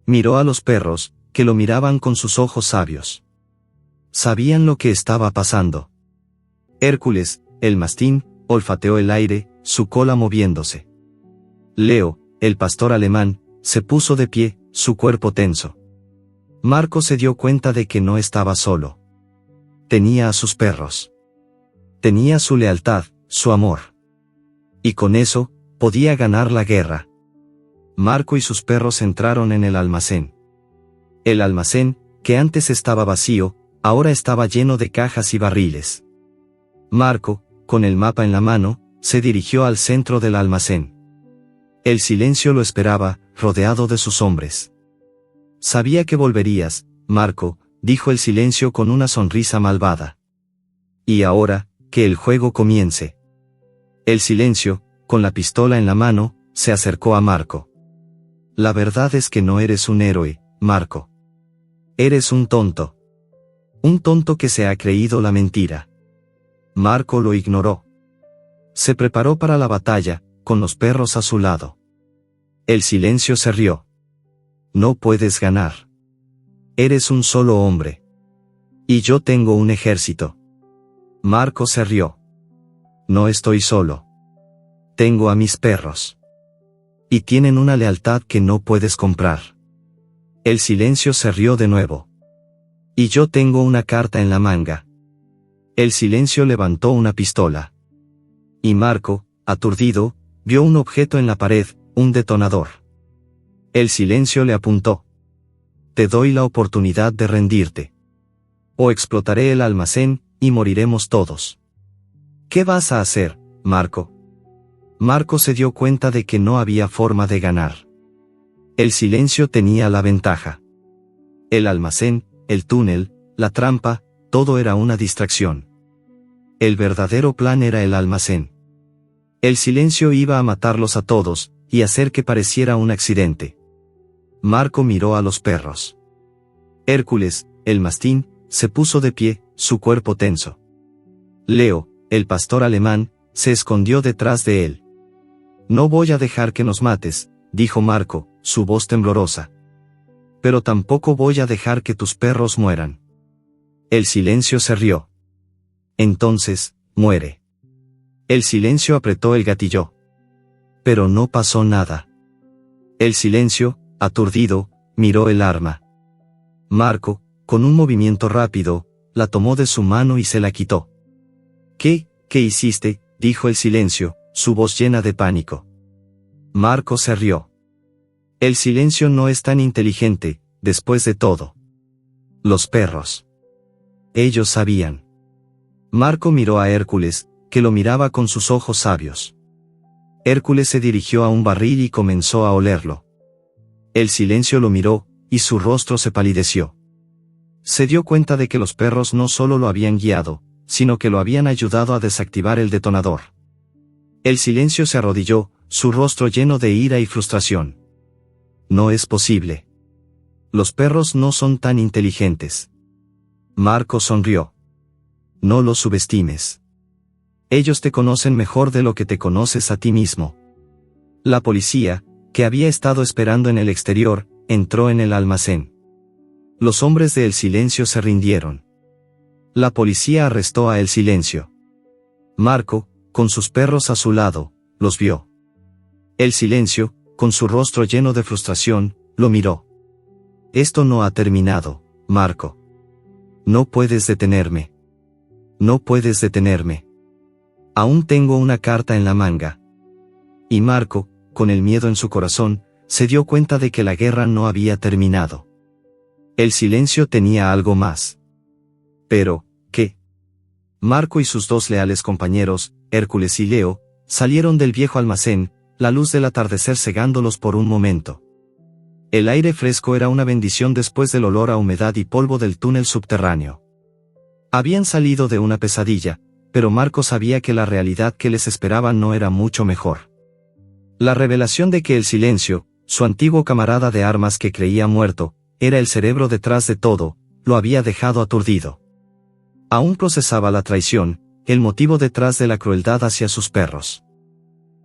Miró a los perros, que lo miraban con sus ojos sabios. Sabían lo que estaba pasando. Hércules, el mastín, olfateó el aire, su cola moviéndose. Leo, el pastor alemán, se puso de pie, su cuerpo tenso. Marco se dio cuenta de que no estaba solo. Tenía a sus perros. Tenía su lealtad, su amor. Y con eso, podía ganar la guerra. Marco y sus perros entraron en el almacén. El almacén, que antes estaba vacío, ahora estaba lleno de cajas y barriles. Marco, con el mapa en la mano, se dirigió al centro del almacén. El Silencio lo esperaba, rodeado de sus hombres. Sabía que volverías, Marco, dijo el Silencio con una sonrisa malvada. Y ahora, que el juego comience. El Silencio, con la pistola en la mano, se acercó a Marco. La verdad es que no eres un héroe, Marco. Eres un tonto. Un tonto que se ha creído la mentira. Marco lo ignoró. Se preparó para la batalla, con los perros a su lado. El Silencio se rió. No puedes ganar. Eres un solo hombre. Y yo tengo un ejército. Marco se rió. No estoy solo. Tengo a mis perros. Y tienen una lealtad que no puedes comprar. El Silencio se rió de nuevo. Y yo tengo una carta en la manga. El Silencio levantó una pistola. Y Marco, aturdido, vio un objeto en la pared, un detonador. El silencio le apuntó. Te doy la oportunidad de rendirte. O explotaré el almacén, y moriremos todos. ¿Qué vas a hacer, Marco? Marco se dio cuenta de que no había forma de ganar. El silencio tenía la ventaja. El almacén, el túnel, la trampa, todo era una distracción. El verdadero plan era el almacén. El silencio iba a matarlos a todos, y hacer que pareciera un accidente. Marco miró a los perros. Hércules, el mastín, se puso de pie, su cuerpo tenso. Leo, el pastor alemán, se escondió detrás de él. No voy a dejar que nos mates, dijo Marco, su voz temblorosa. Pero tampoco voy a dejar que tus perros mueran. El silencio se rió. Entonces, muere. El silencio apretó el gatillo. Pero no pasó nada. El silencio, aturdido, miró el arma. Marco, con un movimiento rápido, la tomó de su mano y se la quitó. ¿Qué hiciste?, dijo el silencio, su voz llena de pánico. Marco se rió. El silencio no es tan inteligente, después de todo. Los perros. Ellos sabían. Marco miró a Hércules, que lo miraba con sus ojos sabios. Hércules se dirigió a un barril y comenzó a olerlo. El silencio lo miró, y su rostro se palideció. Se dio cuenta de que los perros no solo lo habían guiado, sino que lo habían ayudado a desactivar el detonador. El silencio se arrodilló, su rostro lleno de ira y frustración. No es posible. Los perros no son tan inteligentes. Marco sonrió. No los subestimes. Ellos te conocen mejor de lo que te conoces a ti mismo. La policía, que había estado esperando en el exterior, entró en el almacén. Los hombres de El Silencio se rindieron. La policía arrestó a El Silencio. Marco, con sus perros a su lado, los vio. El Silencio, con su rostro lleno de frustración, lo miró. Esto no ha terminado, Marco. No puedes detenerme. No puedes detenerme. Aún tengo una carta en la manga. Y Marco, con el miedo en su corazón, se dio cuenta de que la guerra no había terminado. El silencio tenía algo más. Pero, ¿qué? Marco y sus dos leales compañeros, Hércules y Leo, salieron del viejo almacén, la luz del atardecer cegándolos por un momento. El aire fresco era una bendición después del olor a humedad y polvo del túnel subterráneo. Habían salido de una pesadilla, pero Marco sabía que la realidad que les esperaba no era mucho mejor. La revelación de que El Silencio, su antiguo camarada de armas que creía muerto, era el cerebro detrás de todo, lo había dejado aturdido. Aún procesaba la traición, el motivo detrás de la crueldad hacia sus perros.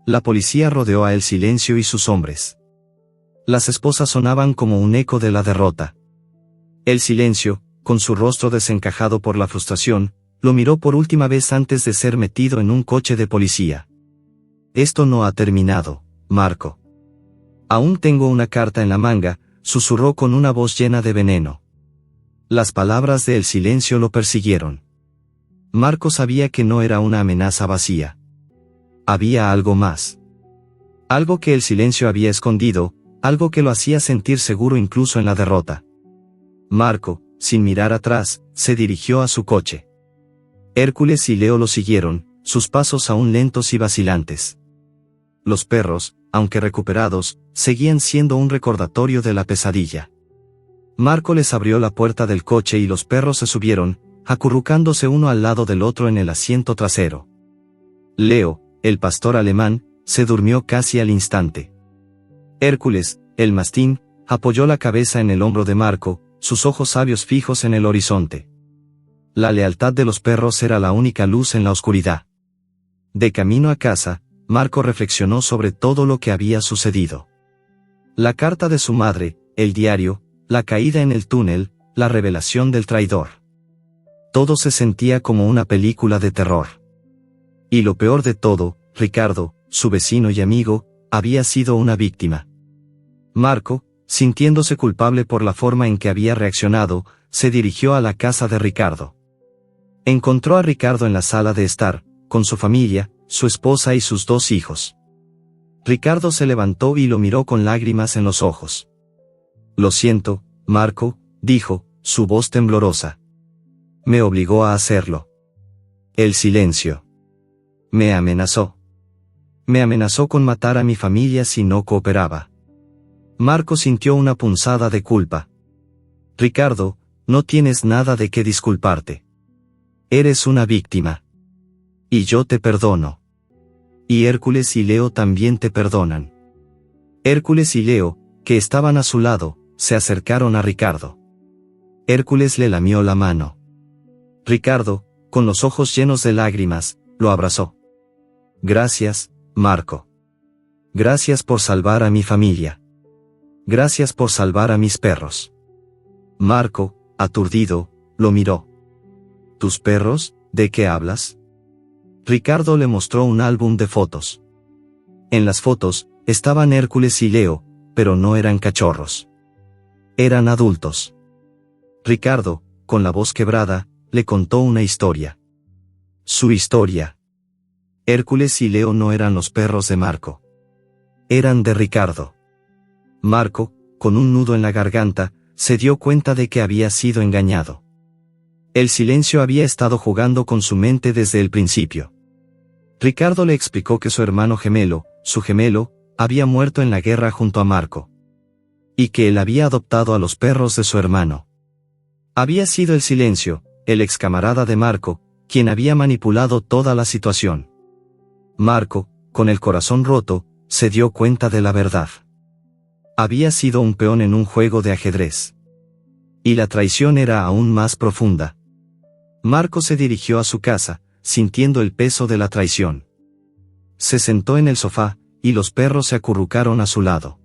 La policía rodeó a El Silencio y sus hombres. Las esposas sonaban como un eco de la derrota. El Silencio, con su rostro desencajado por la frustración, lo miró por última vez antes de ser metido en un coche de policía. Esto no ha terminado, Marco. Aún tengo una carta en la manga, susurró con una voz llena de veneno. Las palabras de El Silencio lo persiguieron. Marco sabía que no era una amenaza vacía. Había algo más. Algo que El Silencio había escondido, algo que lo hacía sentir seguro incluso en la derrota. Marco, sin mirar atrás, se dirigió a su coche. Hércules y Leo lo siguieron, sus pasos aún lentos y vacilantes. Los perros, aunque recuperados, seguían siendo un recordatorio de la pesadilla. Marco les abrió la puerta del coche y los perros se subieron, acurrucándose uno al lado del otro en el asiento trasero. Leo, el pastor alemán, se durmió casi al instante. Hércules, el mastín, apoyó la cabeza en el hombro de Marco, sus ojos sabios fijos en el horizonte. La lealtad de los perros era la única luz en la oscuridad. De camino a casa, Marco reflexionó sobre todo lo que había sucedido. La carta de su madre, el diario, la caída en el túnel, la revelación del traidor. Todo se sentía como una película de terror. Y lo peor de todo, Ricardo, su vecino y amigo, había sido una víctima. Marco, sintiéndose culpable por la forma en que había reaccionado, se dirigió a la casa de Ricardo. Encontró a Ricardo en la sala de estar, con su familia, su esposa y sus 2 hijos. Ricardo se levantó y lo miró con lágrimas en los ojos. Lo siento, Marco, dijo, su voz temblorosa. Me obligó a hacerlo. El silencio. Me amenazó. Me amenazó con matar a mi familia si no cooperaba. Marco sintió una punzada de culpa. Ricardo, no tienes nada de qué disculparte. Eres una víctima. Y yo te perdono. Y Hércules y Leo también te perdonan. Hércules y Leo, que estaban a su lado, se acercaron a Ricardo. Hércules le lamió la mano. Ricardo, con los ojos llenos de lágrimas, lo abrazó. Gracias, Marco. Gracias por salvar a mi familia. Gracias por salvar a mis perros. Marco, aturdido, lo miró. ¿Tus perros? ¿De qué hablas? Ricardo le mostró un álbum de fotos. En las fotos, estaban Hércules y Leo, pero no eran cachorros. Eran adultos. Ricardo, con la voz quebrada, le contó una historia. Su historia. Hércules y Leo no eran los perros de Marco. Eran de Ricardo. Marco, con un nudo en la garganta, se dio cuenta de que había sido engañado. El silencio había estado jugando con su mente desde el principio. Ricardo le explicó que su hermano gemelo, su gemelo, había muerto en la guerra junto a Marco. Y que él había adoptado a los perros de su hermano. Había sido el silencio, el ex camarada de Marco, quien había manipulado toda la situación. Marco, con el corazón roto, se dio cuenta de la verdad. Había sido un peón en un juego de ajedrez. Y la traición era aún más profunda. Marco se dirigió a su casa, sintiendo el peso de la traición. Se sentó en el sofá, y los perros se acurrucaron a su lado.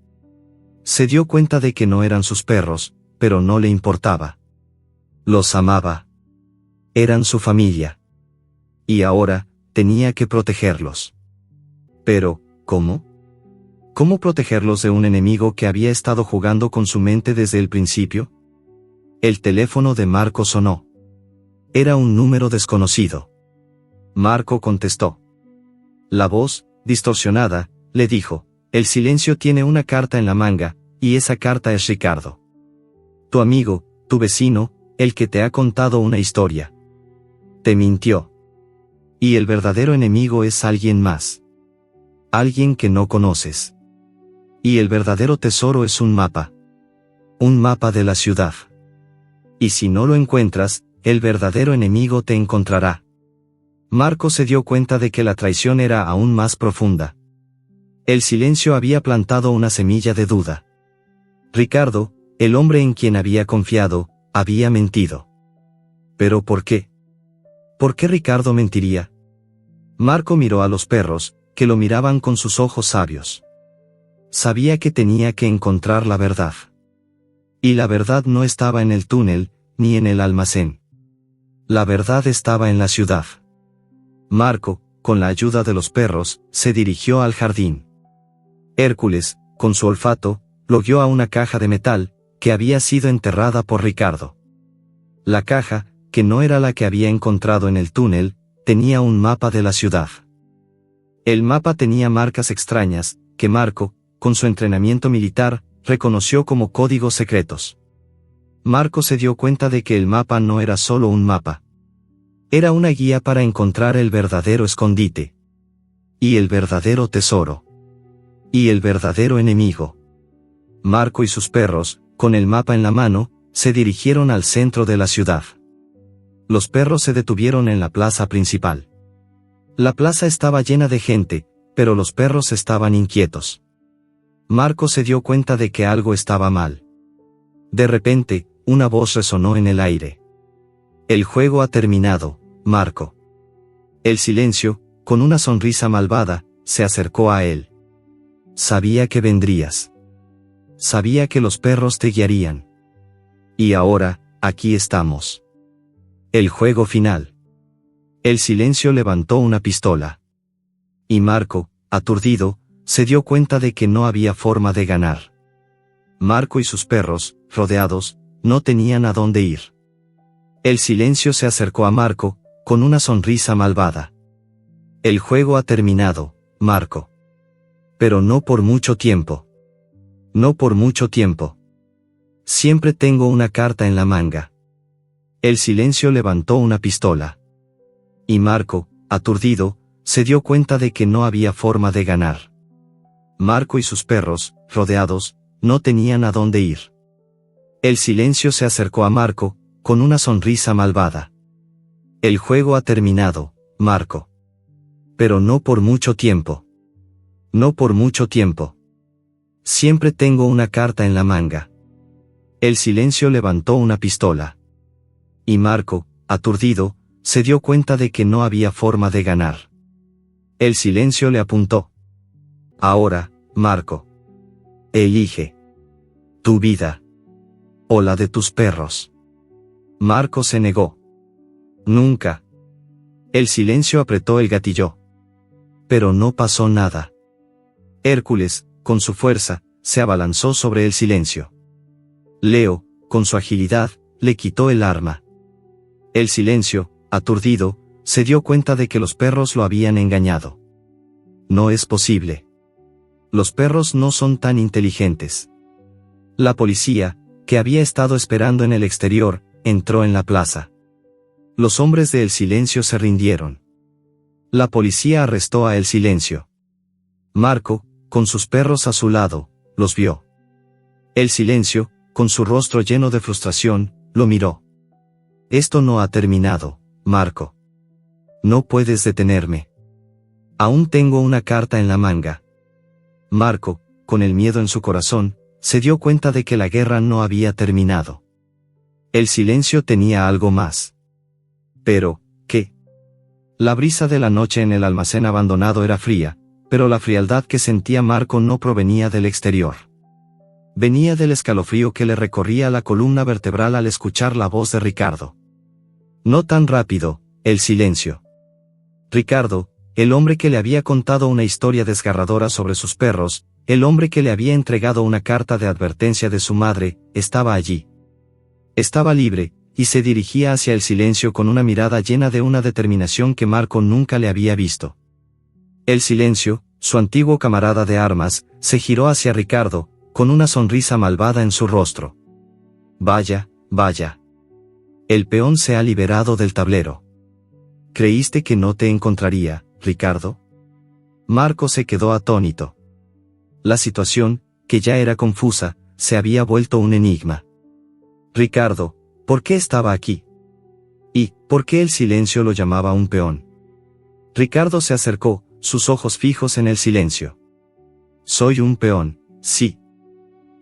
Se dio cuenta de que no eran sus perros, pero no le importaba. Los amaba. Eran su familia. Y ahora, tenía que protegerlos. Pero, ¿cómo? ¿Cómo protegerlos de un enemigo que había estado jugando con su mente desde el principio? El teléfono de Marco sonó. Era un número desconocido. Marco contestó. La voz, distorsionada, le dijo, el silencio tiene una carta en la manga, y esa carta es Ricardo. Tu amigo, tu vecino, el que te ha contado una historia. Te mintió. Y el verdadero enemigo es alguien más. Alguien que no conoces. Y el verdadero tesoro es un mapa. Un mapa de la ciudad. Y si no lo encuentras, el verdadero enemigo te encontrará. Marco se dio cuenta de que la traición era aún más profunda. El silencio había plantado una semilla de duda. Ricardo, el hombre en quien había confiado, había mentido. ¿Pero por qué? ¿Por qué Ricardo mentiría? Marco miró a los perros, que lo miraban con sus ojos sabios. Sabía que tenía que encontrar la verdad. Y la verdad no estaba en el túnel, ni en el almacén. La verdad estaba en la ciudad. Marco, con la ayuda de los perros, se dirigió al jardín. Hércules, con su olfato, lo guió a una caja de metal, que había sido enterrada por Ricardo. La caja, que no era la que había encontrado en el túnel, tenía un mapa de la ciudad. El mapa tenía marcas extrañas, que Marco, con su entrenamiento militar, reconoció como códigos secretos. Marco se dio cuenta de que el mapa no era solo un mapa. Era una guía para encontrar el verdadero escondite. Y el verdadero tesoro. Y el verdadero enemigo. Marco y sus perros, con el mapa en la mano, se dirigieron al centro de la ciudad. Los perros se detuvieron en la plaza principal. La plaza estaba llena de gente, pero los perros estaban inquietos. Marco se dio cuenta de que algo estaba mal. De repente, una voz resonó en el aire. El juego ha terminado, Marco. El silencio, con una sonrisa malvada, se acercó a él. Sabía que vendrías. Sabía que los perros te guiarían. Y ahora, aquí estamos. El juego final. El silencio levantó una pistola. Y Marco, aturdido, se dio cuenta de que no había forma de ganar. Marco y sus perros, rodeados, no tenían a dónde ir. El silencio se acercó a Marco, con una sonrisa malvada. El juego ha terminado, Marco. Pero no por mucho tiempo. No por mucho tiempo. Siempre tengo una carta en la manga. El silencio levantó una pistola. Y Marco, aturdido, se dio cuenta de que no había forma de ganar. Marco y sus perros, rodeados, no tenían a dónde ir. El silencio se acercó a Marco, con una sonrisa malvada. El juego ha terminado, Marco. Pero no por mucho tiempo. No por mucho tiempo. Siempre tengo una carta en la manga. El silencio levantó una pistola. Y Marco, aturdido, se dio cuenta de que no había forma de ganar. El silencio le apuntó. Ahora, Marco. Elige. Tu vida. O la de tus perros. Marco se negó. Nunca. El silencio apretó el gatillo. Pero no pasó nada. Hércules, con su fuerza, se abalanzó sobre el silencio. Leo, con su agilidad, le quitó el arma. El silencio, aturdido, se dio cuenta de que los perros lo habían engañado. No es posible. Los perros no son tan inteligentes. La policía, que había estado esperando en el exterior, entró en la plaza. Los hombres de El Silencio se rindieron. La policía arrestó a El Silencio. Marco, con sus perros a su lado, los vio. El Silencio, con su rostro lleno de frustración, lo miró. Esto no ha terminado, Marco. No puedes detenerme. Aún tengo una carta en la manga. Marco, con el miedo en su corazón, se dio cuenta de que la guerra no había terminado. El Silencio tenía algo más. Pero, ¿qué? La brisa de la noche en el almacén abandonado era fría, pero la frialdad que sentía Marco no provenía del exterior. Venía del escalofrío que le recorría la columna vertebral al escuchar la voz de Ricardo. No tan rápido, El Silencio. Ricardo, el hombre que le había contado una historia desgarradora sobre sus perros, el hombre que le había entregado una carta de advertencia de su madre, estaba allí. Estaba libre, y se dirigía hacia El Silencio con una mirada llena de una determinación que Marco nunca le había visto. El Silencio, su antiguo camarada de armas, se giró hacia Ricardo, con una sonrisa malvada en su rostro. Vaya, vaya. El peón se ha liberado del tablero. ¿Creíste que no te encontraría, Ricardo? Marco se quedó atónito. La situación, que ya era confusa, se había vuelto un enigma. Ricardo, ¿por qué estaba aquí? ¿Y por qué El Silencio lo llamaba un peón? Ricardo se acercó, sus ojos fijos en El Silencio. Soy un peón, sí.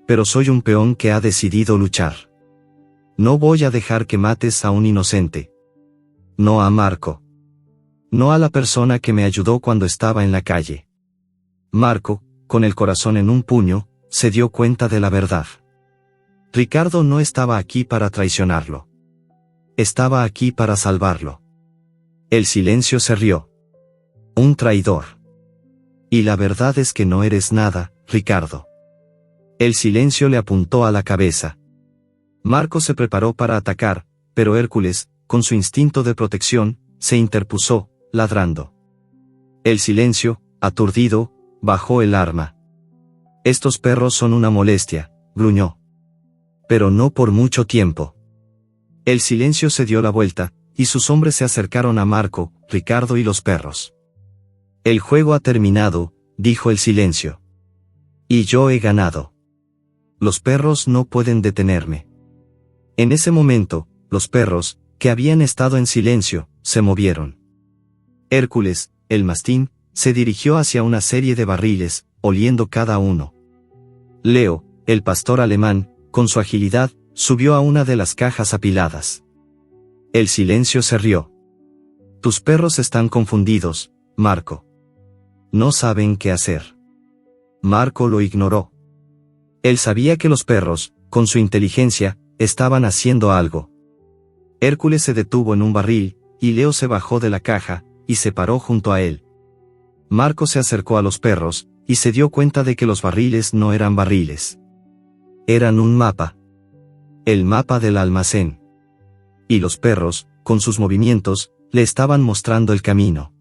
Pero soy un peón que ha decidido luchar. No voy a dejar que mates a un inocente. No a Marco. No a la persona que me ayudó cuando estaba en la calle. Marco, con el corazón en un puño, se dio cuenta de la verdad. Ricardo no estaba aquí para traicionarlo. Estaba aquí para salvarlo. El Silencio se rió. Un traidor. Y la verdad es que no eres nada, Ricardo. El Silencio le apuntó a la cabeza. Marco se preparó para atacar, pero Hércules, con su instinto de protección, se interpuso, ladrando. El Silencio, aturdido, bajó el arma. Estos perros son una molestia, gruñó. Pero no por mucho tiempo. El Silencio se dio la vuelta, y sus hombres se acercaron a Marco, Ricardo y los perros. El juego ha terminado, dijo El Silencio. Y yo he ganado. Los perros no pueden detenerme. En ese momento, los perros, que habían estado en silencio, se movieron. Hércules, el mastín, se dirigió hacia una serie de barriles, oliendo cada uno. Leo, el pastor alemán, con su agilidad, subió a una de las cajas apiladas. El Silencio se rió. Tus perros están confundidos, Marco. No saben qué hacer. Marco lo ignoró. Él sabía que los perros, con su inteligencia, estaban haciendo algo. Hércules se detuvo en un barril, y Leo se bajó de la caja, y se paró junto a él. Marco se acercó a los perros, y se dio cuenta de que los barriles no eran barriles. Eran un mapa. El mapa del almacén. Y los perros, con sus movimientos, le estaban mostrando el camino.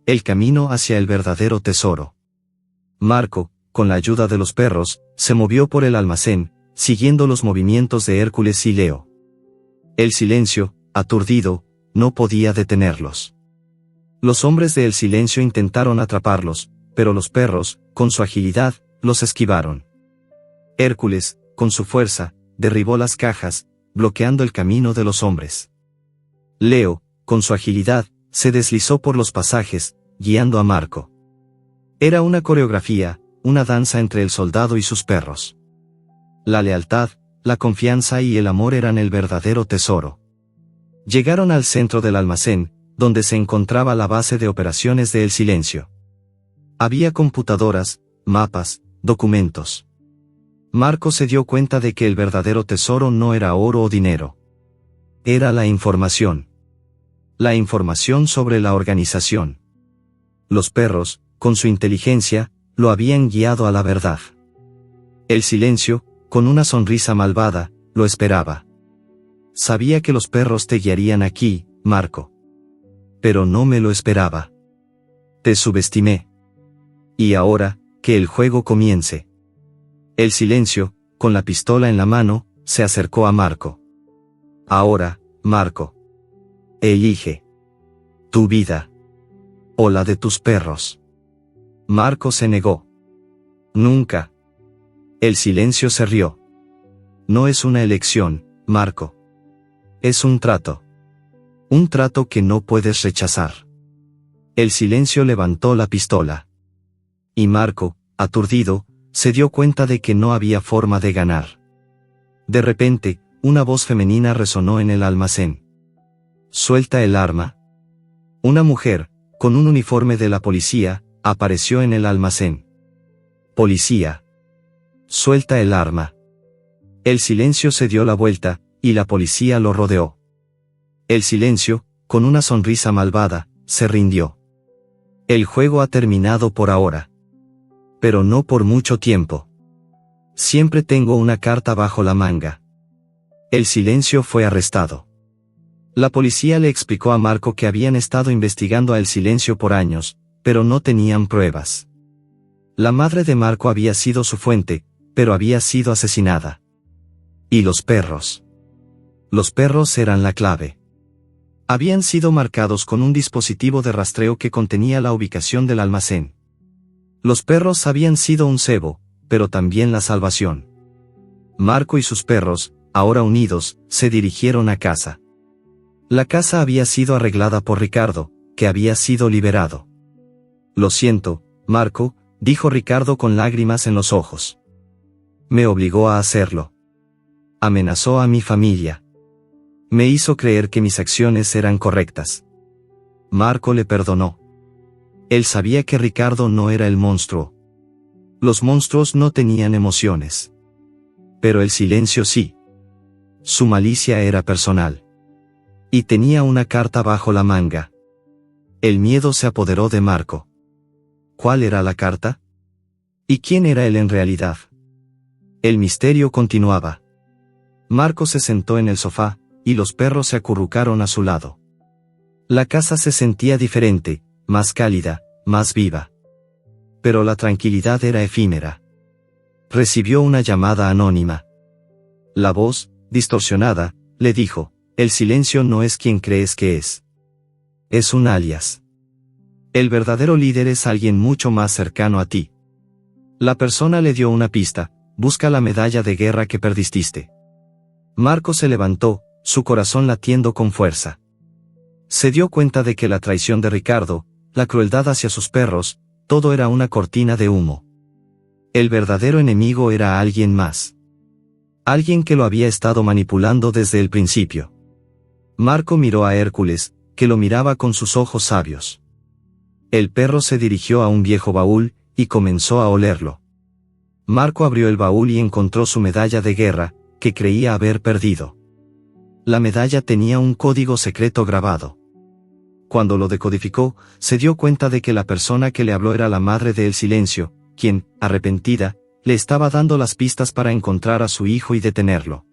El camino hacia el verdadero tesoro. Marco, con la ayuda de los perros, se movió por el almacén, siguiendo los movimientos de Hércules y Leo. El silencio, aturdido, no podía detenerlos. Los hombres del silencio intentaron atraparlos, pero los perros, con su agilidad, los esquivaron. Hércules, con su fuerza, derribó las cajas, bloqueando el camino de los hombres. Leo, con su agilidad, se deslizó por los pasajes, guiando a Marco. Era una coreografía, una danza entre el soldado y sus perros. La lealtad, la confianza y el amor eran el verdadero tesoro. Llegaron al centro del almacén, donde se encontraba la base de operaciones de El Silencio. Había computadoras, mapas, documentos. Marco se dio cuenta de que el verdadero tesoro no era oro o dinero. Era la información. La información sobre la organización. Los perros, con su inteligencia, lo habían guiado a la verdad. El silencio, con una sonrisa malvada, lo esperaba. Sabía que los perros te guiarían aquí, Marco. Pero no me lo esperaba. Te subestimé. Y ahora, que el juego comience. El silencio, con la pistola en la mano, se acercó a Marco. Ahora, Marco. Elige. Tu vida. O la de tus perros. Marco se negó. Nunca. El silencio se rió. No es una elección, Marco. Es un trato. Un trato que no puedes rechazar. El silencio levantó la pistola. Y Marco, aturdido, se dio cuenta de que no había forma de ganar. De repente, una voz femenina resonó en el almacén. Suelta el arma. Una mujer, con un uniforme de la policía, apareció en el almacén. Policía. Suelta el arma. El silencio se dio la vuelta, y la policía lo rodeó. El silencio, con una sonrisa malvada, se rindió. El juego ha terminado por ahora. Pero no por mucho tiempo. Siempre tengo una carta bajo la manga. El silencio fue arrestado. La policía le explicó a Marco que habían estado investigando a El Silencio por años, pero no tenían pruebas. La madre de Marco había sido su fuente, pero había sido asesinada. ¿Y los perros? Los perros eran la clave. Habían sido marcados con un dispositivo de rastreo que contenía la ubicación del almacén. Los perros habían sido un cebo, pero también la salvación. Marco y sus perros, ahora unidos, se dirigieron a casa. La casa había sido arreglada por Ricardo, que había sido liberado. Lo siento, Marco, dijo Ricardo con lágrimas en los ojos. Me obligó a hacerlo. Amenazó a mi familia. Me hizo creer que mis acciones eran correctas. Marco le perdonó. Él sabía que Ricardo no era el monstruo. Los monstruos no tenían emociones. Pero el silencio sí. Su malicia era personal. Y tenía una carta bajo la manga. El miedo se apoderó de Marco. ¿Cuál era la carta? ¿Y quién era él en realidad? El misterio continuaba. Marco se sentó en el sofá, y los perros se acurrucaron a su lado. La casa se sentía diferente, más cálida, más viva. Pero la tranquilidad era efímera. Recibió una llamada anónima. La voz, distorsionada, le dijo: El silencio no es quien crees que es. Es un alias. El verdadero líder es alguien mucho más cercano a ti. La persona le dio una pista: busca la medalla de guerra que perdiste. Marco se levantó, su corazón latiendo con fuerza. Se dio cuenta de que la traición de Ricardo, la crueldad hacia sus perros, todo era una cortina de humo. El verdadero enemigo era alguien más. Alguien que lo había estado manipulando desde el principio. Marco miró a Hércules, que lo miraba con sus ojos sabios. El perro se dirigió a un viejo baúl, y comenzó a olerlo. Marco abrió el baúl y encontró su medalla de guerra, que creía haber perdido. La medalla tenía un código secreto grabado. Cuando lo decodificó, se dio cuenta de que la persona que le habló era la madre de El Silencio, quien, arrepentida, le estaba dando las pistas para encontrar a su hijo y detenerlo.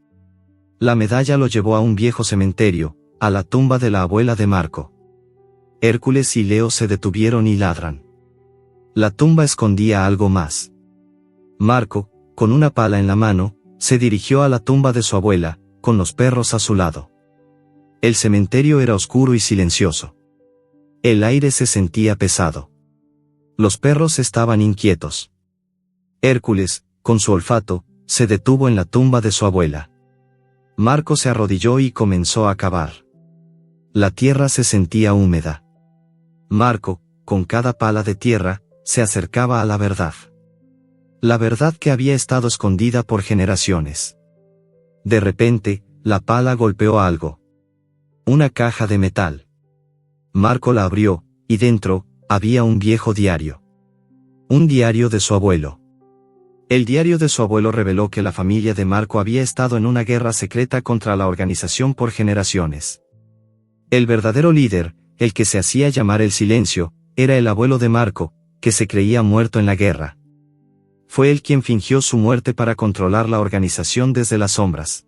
La medalla lo llevó a un viejo cementerio, a la tumba de la abuela de Marco. Hércules y Leo se detuvieron y ladran. La tumba escondía algo más. Marco, con una pala en la mano, se dirigió a la tumba de su abuela, con los perros a su lado. El cementerio era oscuro y silencioso. El aire se sentía pesado. Los perros estaban inquietos. Hércules, con su olfato, se detuvo en la tumba de su abuela. Marco se arrodilló y comenzó a cavar. La tierra se sentía húmeda. Marco, con cada pala de tierra, se acercaba a la verdad. La verdad que había estado escondida por generaciones. De repente, la pala golpeó algo. Una caja de metal. Marco la abrió, y dentro, había un viejo diario. Un diario de su abuelo. El diario de su abuelo reveló que la familia de Marco había estado en una guerra secreta contra la organización por generaciones. El verdadero líder, el que se hacía llamar el Silencio, era el abuelo de Marco, que se creía muerto en la guerra. Fue él quien fingió su muerte para controlar la organización desde las sombras.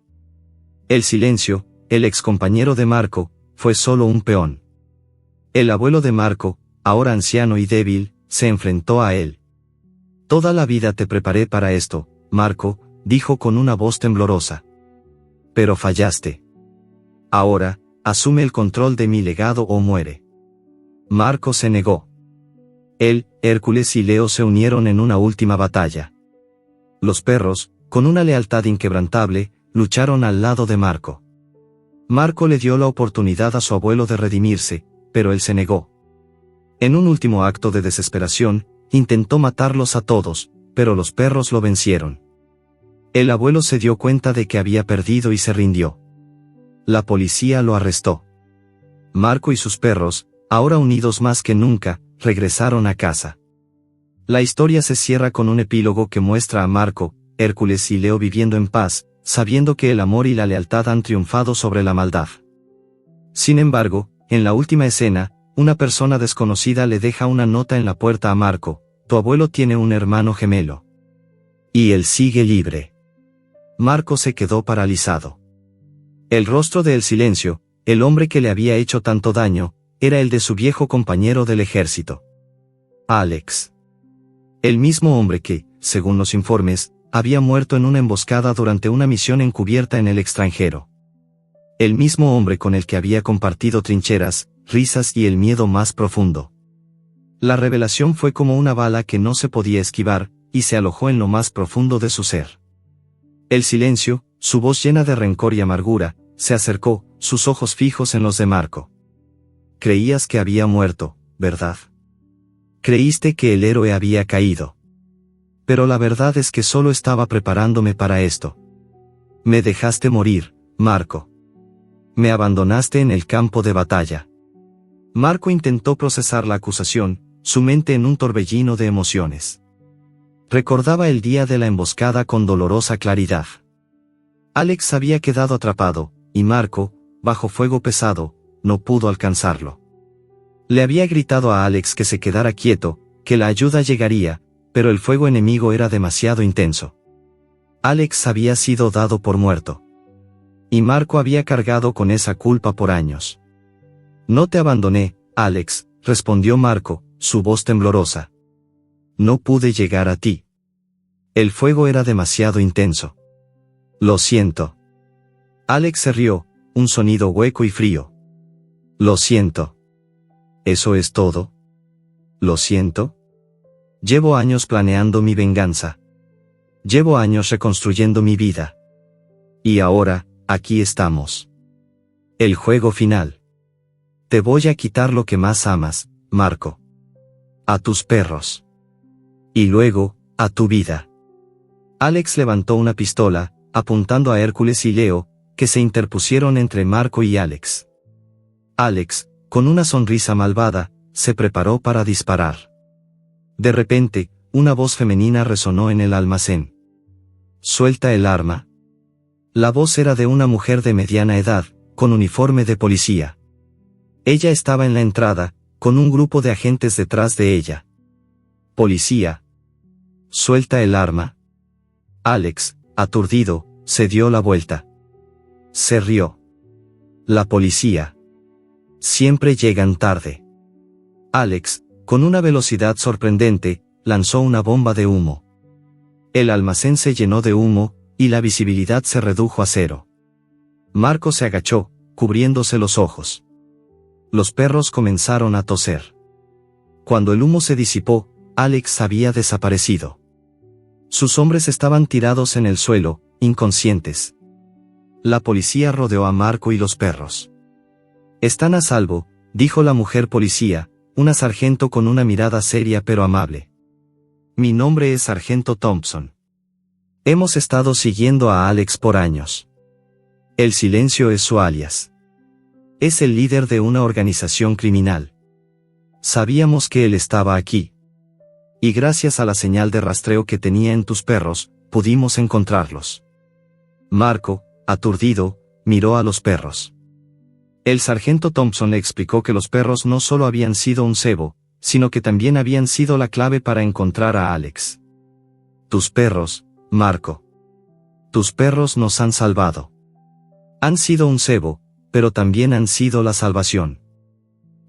El Silencio, el excompañero de Marco, fue solo un peón. El abuelo de Marco, ahora anciano y débil, se enfrentó a él. Toda la vida te preparé para esto, Marco, dijo con una voz temblorosa. Pero fallaste. Ahora, asume el control de mi legado o muere. Marco se negó. Él, Hércules y Leo se unieron en una última batalla. Los perros, con una lealtad inquebrantable, lucharon al lado de Marco. Marco le dio la oportunidad a su abuelo de redimirse, pero él se negó. En un último acto de desesperación, intentó matarlos a todos, pero los perros lo vencieron. El abuelo se dio cuenta de que había perdido y se rindió. La policía lo arrestó. Marco y sus perros, ahora unidos más que nunca, regresaron a casa. La historia se cierra con un epílogo que muestra a Marco, Hércules y Leo viviendo en paz, sabiendo que el amor y la lealtad han triunfado sobre la maldad. Sin embargo, en la última escena, una persona desconocida le deja una nota en la puerta a Marco: tu abuelo tiene un hermano gemelo. Y él sigue libre. Marco se quedó paralizado. El rostro de El Silencio, el hombre que le había hecho tanto daño, era el de su viejo compañero del ejército. Alex. El mismo hombre que, según los informes, había muerto en una emboscada durante una misión encubierta en el extranjero. El mismo hombre con el que había compartido trincheras, risas y el miedo más profundo. La revelación fue como una bala que no se podía esquivar, y se alojó en lo más profundo de su ser. El Silencio, su voz llena de rencor y amargura, se acercó, sus ojos fijos en los de Marco. Creías que había muerto, ¿verdad? Creíste que el héroe había caído. Pero la verdad es que solo estaba preparándome para esto. Me dejaste morir, Marco. Me abandonaste en el campo de batalla. Marco intentó procesar la acusación, su mente en un torbellino de emociones. Recordaba el día de la emboscada con dolorosa claridad. Alex había quedado atrapado, y Marco, bajo fuego pesado, no pudo alcanzarlo. Le había gritado a Alex que se quedara quieto, que la ayuda llegaría, pero el fuego enemigo era demasiado intenso. Alex había sido dado por muerto. Y Marco había cargado con esa culpa por años. No te abandoné, Alex, respondió Marco, su voz temblorosa. No pude llegar a ti. El fuego era demasiado intenso. Lo siento. Alex se rió, un sonido hueco y frío. Lo siento. ¿Eso es todo? ¿Lo siento? Llevo años planeando mi venganza. Llevo años reconstruyendo mi vida. Y ahora, aquí estamos. El juego final. Te voy a quitar lo que más amas, Marco. A tus perros. Y luego, a tu vida. Alex levantó una pistola, apuntando a Hércules y Leo, que se interpusieron entre Marco y Alex. Alex, con una sonrisa malvada, se preparó para disparar. De repente, una voz femenina resonó en el almacén. Suelta el arma. La voz era de una mujer de mediana edad, con uniforme de policía. Ella estaba en la entrada, con un grupo de agentes detrás de ella. Policía. Suelta el arma. Alex, aturdido, se dio la vuelta. Se rió. La policía. Siempre llegan tarde. Alex, con una velocidad sorprendente, lanzó una bomba de humo. El almacén se llenó de humo, y la visibilidad se redujo a cero. Marco se agachó, cubriéndose los ojos. Los perros comenzaron a toser. Cuando el humo se disipó, Alex había desaparecido. Sus hombres estaban tirados en el suelo, inconscientes. La policía rodeó a Marco y los perros. «Están a salvo», dijo la mujer policía, una sargento con una mirada seria pero amable. «Mi nombre es Sargento Thompson. Hemos estado siguiendo a Alex por años. El silencio es su alias. Es el líder de una organización criminal. Sabíamos que él estaba aquí. Y gracias a la señal de rastreo que tenía en tus perros, pudimos encontrarlos». Marco, aturdido, miró a los perros. El sargento Thompson le explicó que los perros no solo habían sido un cebo, sino que también habían sido la clave para encontrar a Alex. «Tus perros, Marco. Tus perros nos han salvado. Han sido un cebo, pero también han sido la salvación».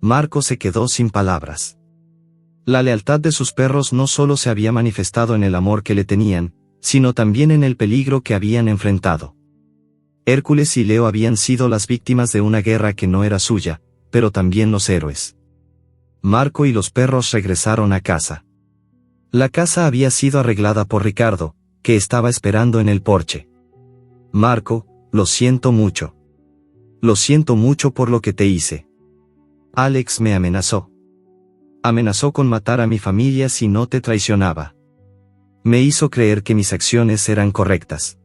Marco se quedó sin palabras. La lealtad de sus perros no solo se había manifestado en el amor que le tenían, sino también en el peligro que habían enfrentado. Hércules y Leo habían sido las víctimas de una guerra que no era suya, pero también los héroes. Marco y los perros regresaron a casa. La casa había sido arreglada por Ricardo, que estaba esperando en el porche. «Marco, lo siento mucho. Lo siento mucho por lo que te hice. Alex me amenazó. Amenazó con matar a mi familia si no te traicionaba. Me hizo creer que mis acciones eran correctas».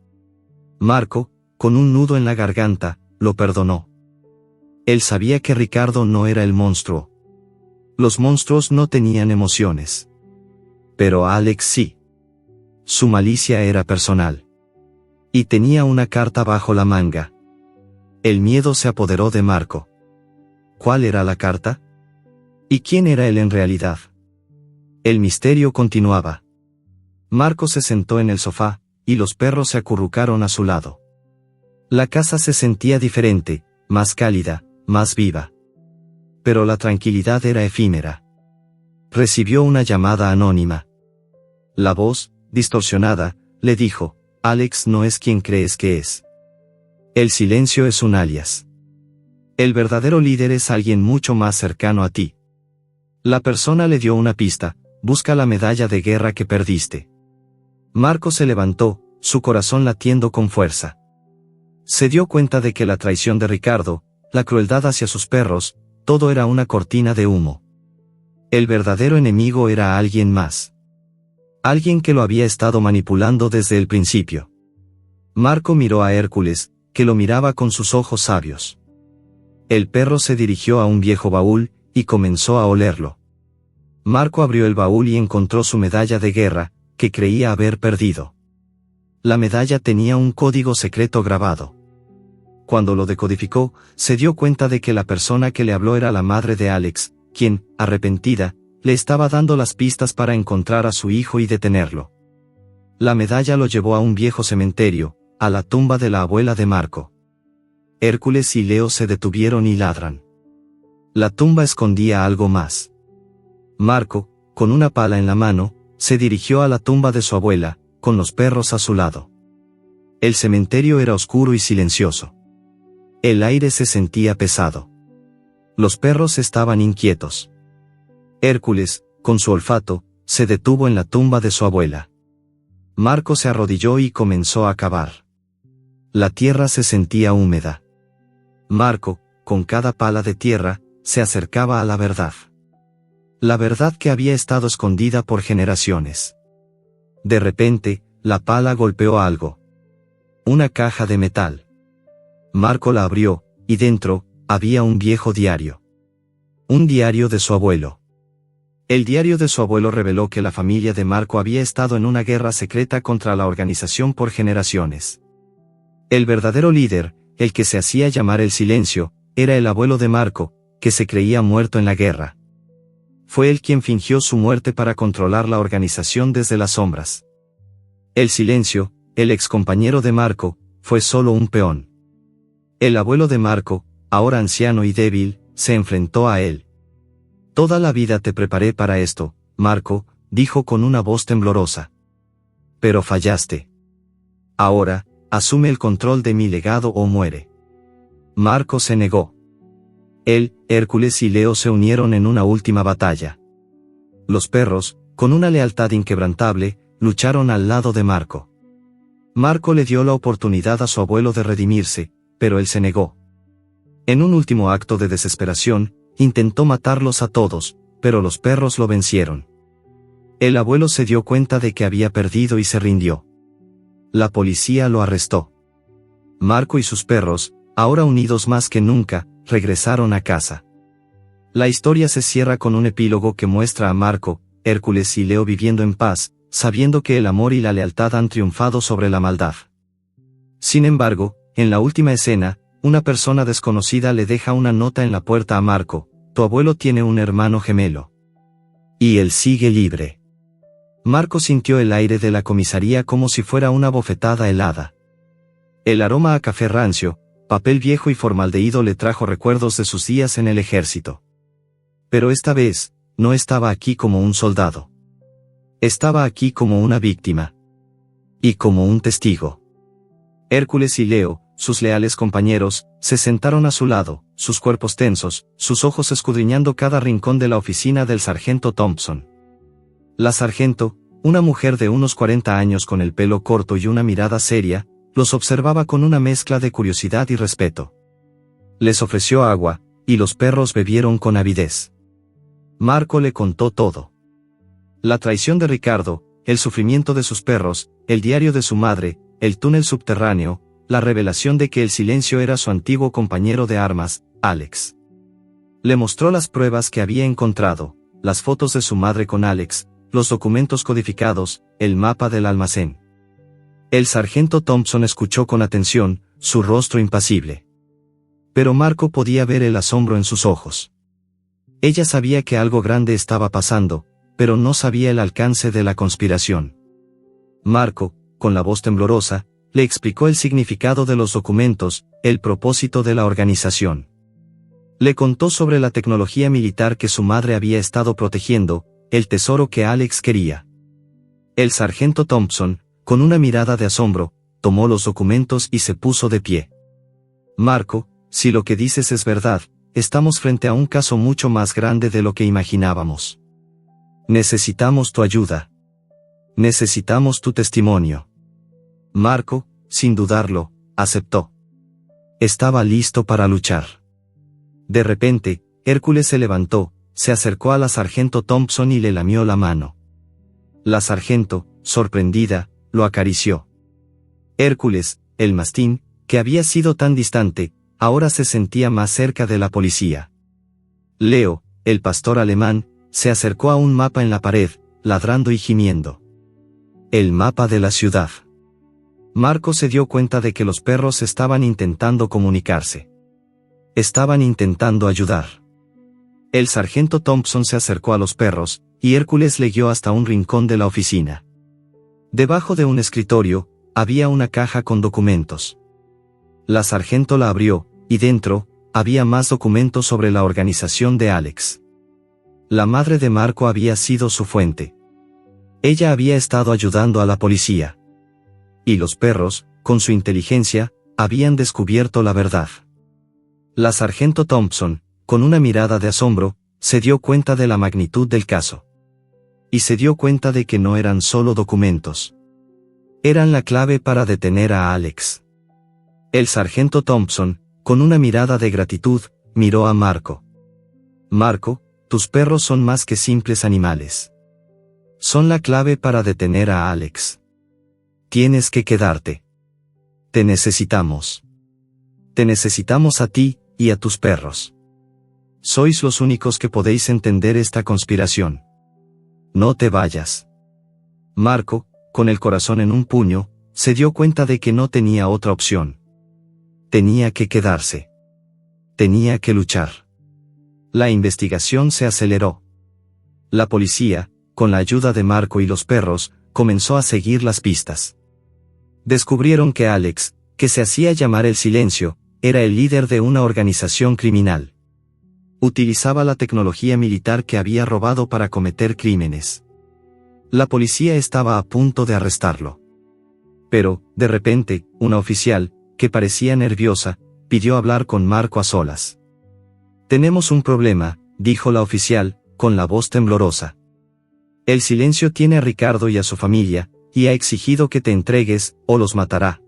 Marco, con un nudo en la garganta, lo perdonó. Él sabía que Ricardo no era el monstruo. Los monstruos no tenían emociones. Pero Alex sí. Su malicia era personal. Y tenía una carta bajo la manga. El miedo se apoderó de Marco. ¿Cuál era la carta? ¿Y quién era él en realidad? El misterio continuaba. Marco se sentó en el sofá, y los perros se acurrucaron a su lado. La casa se sentía diferente, más cálida, más viva. Pero la tranquilidad era efímera. Recibió una llamada anónima. La voz, distorsionada, le dijo: «Alex no es quien crees que es. El silencio es un alias. El verdadero líder es alguien mucho más cercano a ti». La persona le dio una pista: «Busca la medalla de guerra que perdiste». Marco se levantó, su corazón latiendo con fuerza. Se dio cuenta de que la traición de Ricardo, la crueldad hacia sus perros, todo era una cortina de humo. El verdadero enemigo era alguien más. Alguien que lo había estado manipulando desde el principio. Marco miró a Hércules, que lo miraba con sus ojos sabios. El perro se dirigió a un viejo baúl, y comenzó a olerlo. Marco abrió el baúl y encontró su medalla de guerra, que creía haber perdido. La medalla tenía un código secreto grabado. Cuando lo decodificó, se dio cuenta de que la persona que le habló era la madre de Alex, quien, arrepentida, le estaba dando las pistas para encontrar a su hijo y detenerlo. La medalla lo llevó a un viejo cementerio, a la tumba de la abuela de Marco. Hércules y Leo se detuvieron y ladran. La tumba escondía algo más. Marco, con una pala en la mano, se dirigió a la tumba de su abuela, con los perros a su lado. El cementerio era oscuro y silencioso. El aire se sentía pesado. Los perros estaban inquietos. Hércules, con su olfato, se detuvo en la tumba de su abuela. Marco se arrodilló y comenzó a cavar. La tierra se sentía húmeda. Marco, con cada pala de tierra, se acercaba a la verdad. La verdad que había estado escondida por generaciones. De repente, la pala golpeó algo. Una caja de metal. Marco la abrió, y dentro, había un viejo diario. Un diario de su abuelo. El diario de su abuelo reveló que la familia de Marco había estado en una guerra secreta contra la organización por generaciones. El verdadero líder, el que se hacía llamar el Silencio, era el abuelo de Marco, que se creía muerto en la guerra. Fue él quien fingió su muerte para controlar la organización desde las sombras. El Silencio, el excompañero de Marco, fue solo un peón. El abuelo de Marco, ahora anciano y débil, se enfrentó a él. Toda la vida te preparé para esto, Marco, dijo con una voz temblorosa. Pero fallaste. Ahora, asume el control de mi legado o muere. Marco se negó. Él, Hércules y Leo se unieron en una última batalla. Los perros, con una lealtad inquebrantable, lucharon al lado de Marco. Marco le dio la oportunidad a su abuelo de redimirse, pero él se negó. En un último acto de desesperación, intentó matarlos a todos, pero los perros lo vencieron. El abuelo se dio cuenta de que había perdido y se rindió. La policía lo arrestó. Marco y sus perros, ahora unidos más que nunca, regresaron a casa. La historia se cierra con un epílogo que muestra a Marco, Hércules y Leo viviendo en paz, sabiendo que el amor y la lealtad han triunfado sobre la maldad. Sin embargo, en la última escena, una persona desconocida le deja una nota en la puerta a Marco: tu abuelo tiene un hermano gemelo. Y él sigue libre. Marco sintió el aire de la comisaría como si fuera una bofetada helada. El aroma a café rancio, papel viejo y formaldehído le trajo recuerdos de sus días en el ejército. Pero esta vez, no estaba aquí como un soldado. Estaba aquí como una víctima. Y como un testigo. Hércules y Leo, sus leales compañeros, se sentaron a su lado, sus cuerpos tensos, sus ojos escudriñando cada rincón de la oficina del sargento Thompson. La sargento, una mujer de unos 40 años con el pelo corto y una mirada seria, los observaba con una mezcla de curiosidad y respeto. Les ofreció agua, y los perros bebieron con avidez. Marco le contó todo. La traición de Ricardo, el sufrimiento de sus perros, el diario de su madre, el túnel subterráneo, la revelación de que el silencio era su antiguo compañero de armas, Alex. Le mostró las pruebas que había encontrado, las fotos de su madre con Alex, los documentos codificados, el mapa del almacén. El sargento Thompson escuchó con atención, su rostro impasible. Pero Marco podía ver el asombro en sus ojos. Ella sabía que algo grande estaba pasando, pero no sabía el alcance de la conspiración. Marco, con la voz temblorosa, le explicó el significado de los documentos, el propósito de la organización. Le contó sobre la tecnología militar que su madre había estado protegiendo, el tesoro que Alex quería. El sargento Thompson, con una mirada de asombro, tomó los documentos y se puso de pie. Marco, si lo que dices es verdad, estamos frente a un caso mucho más grande de lo que imaginábamos. Necesitamos tu ayuda. Necesitamos tu testimonio. Marco, sin dudarlo, aceptó. Estaba listo para luchar. De repente, Hércules se levantó, se acercó a la sargento Thompson y le lamió la mano. La sargento, sorprendida, lo acarició. Hércules, el mastín, que había sido tan distante, ahora se sentía más cerca de la policía. Leo, el pastor alemán, se acercó a un mapa en la pared, ladrando y gimiendo. El mapa de la ciudad. Marco se dio cuenta de que los perros estaban intentando comunicarse. Estaban intentando ayudar. El sargento Thompson se acercó a los perros, y Hércules le guió hasta un rincón de la oficina. Debajo de un escritorio, había una caja con documentos. La sargento la abrió, y dentro, había más documentos sobre la organización de Alex. La madre de Marco había sido su fuente. Ella había estado ayudando a la policía. Y los perros, con su inteligencia, habían descubierto la verdad. La sargento Thompson, con una mirada de asombro, se dio cuenta de la magnitud del caso. Y se dio cuenta de que no eran solo documentos. Eran la clave para detener a Alex. El sargento Thompson, con una mirada de gratitud, miró a Marco. Marco, tus perros son más que simples animales. Son la clave para detener a Alex. Tienes que quedarte. Te necesitamos. Te necesitamos a ti, y a tus perros. Sois los únicos que podéis entender esta conspiración. No te vayas. Marco, con el corazón en un puño, se dio cuenta de que no tenía otra opción. Tenía que quedarse. Tenía que luchar. La investigación se aceleró. La policía, con la ayuda de Marco y los perros, comenzó a seguir las pistas. Descubrieron que Alex, que se hacía llamar el Silencio, era el líder de una organización criminal. Utilizaba la tecnología militar que había robado para cometer crímenes. La policía estaba a punto de arrestarlo. Pero, de repente, una oficial, que parecía nerviosa, pidió hablar con Marco a solas. «Tenemos un problema», dijo la oficial, con la voz temblorosa. «El silencio tiene a Ricardo y a su familia, y ha exigido que te entregues, o los matará».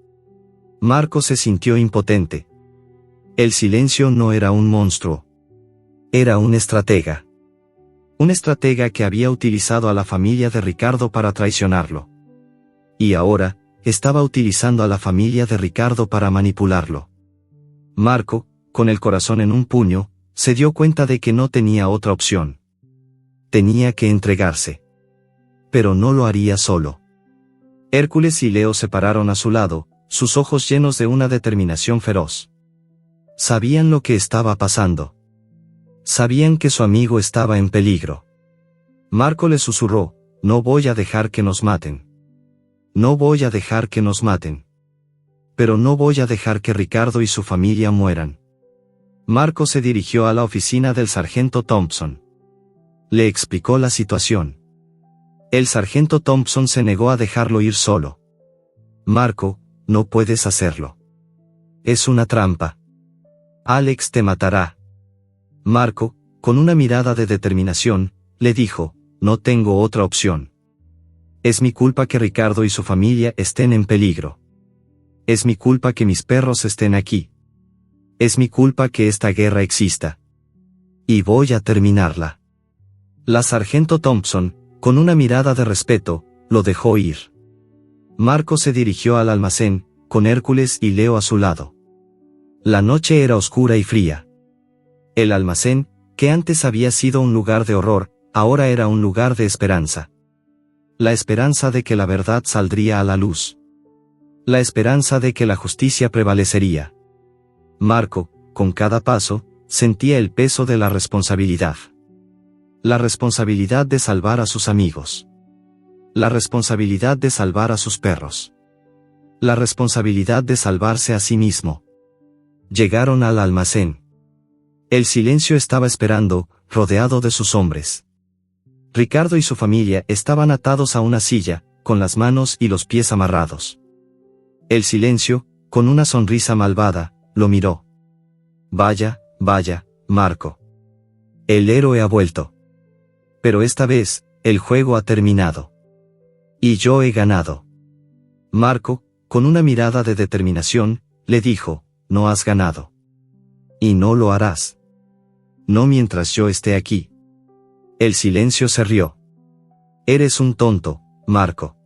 Marco se sintió impotente. El silencio no era un monstruo. Era un estratega. Un estratega que había utilizado a la familia de Ricardo para traicionarlo. Y ahora, estaba utilizando a la familia de Ricardo para manipularlo. Marco, con el corazón en un puño, se dio cuenta de que no tenía otra opción. Tenía que entregarse. Pero no lo haría solo. Hércules y Leo se pararon a su lado, sus ojos llenos de una determinación feroz. Sabían lo que estaba pasando. Sabían que su amigo estaba en peligro. Marco le susurró: «No voy a dejar que nos maten. No voy a dejar que nos maten. Pero no voy a dejar que Ricardo y su familia mueran». Marco se dirigió a la oficina del sargento Thompson. Le explicó la situación. El sargento Thompson se negó a dejarlo ir solo. «Marco, no puedes hacerlo. Es una trampa. Alex te matará». Marco, con una mirada de determinación, le dijo: «No tengo otra opción. Es mi culpa que Ricardo y su familia estén en peligro. Es mi culpa que mis perros estén aquí. Es mi culpa que esta guerra exista. Y voy a terminarla». La sargento Thompson, con una mirada de respeto, lo dejó ir. Marco se dirigió al almacén, con Hércules y Leo a su lado. La noche era oscura y fría. El almacén, que antes había sido un lugar de horror, ahora era un lugar de esperanza. La esperanza de que la verdad saldría a la luz. La esperanza de que la justicia prevalecería. Marco, con cada paso, sentía el peso de la responsabilidad. La responsabilidad de salvar a sus amigos. La responsabilidad de salvar a sus perros. La responsabilidad de salvarse a sí mismo. Llegaron al almacén. El silencio estaba esperando, rodeado de sus hombres. Ricardo y su familia estaban atados a una silla, con las manos y los pies amarrados. El silencio, con una sonrisa malvada, lo miró. «Vaya, vaya, Marco. El héroe ha vuelto. Pero esta vez, el juego ha terminado. Y yo he ganado». Marco, con una mirada de determinación, le dijo: «No has ganado. Y no lo harás. No mientras yo esté aquí». El silencio se rió. «Eres un tonto, Marco.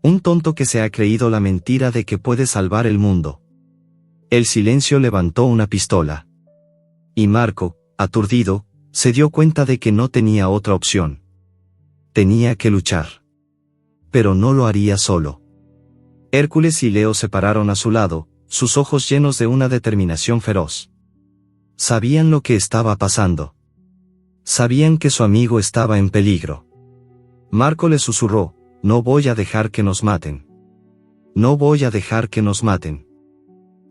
Un tonto que se ha creído la mentira de que puede salvar el mundo». El silencio levantó una pistola. Y Marco, aturdido, se dio cuenta de que no tenía otra opción. Tenía que luchar. Pero no lo haría solo. Hércules y Leo se pararon a su lado, sus ojos llenos de una determinación feroz. Sabían lo que estaba pasando. Sabían que su amigo estaba en peligro. Marco le susurró: «No voy a dejar que nos maten. No voy a dejar que nos maten.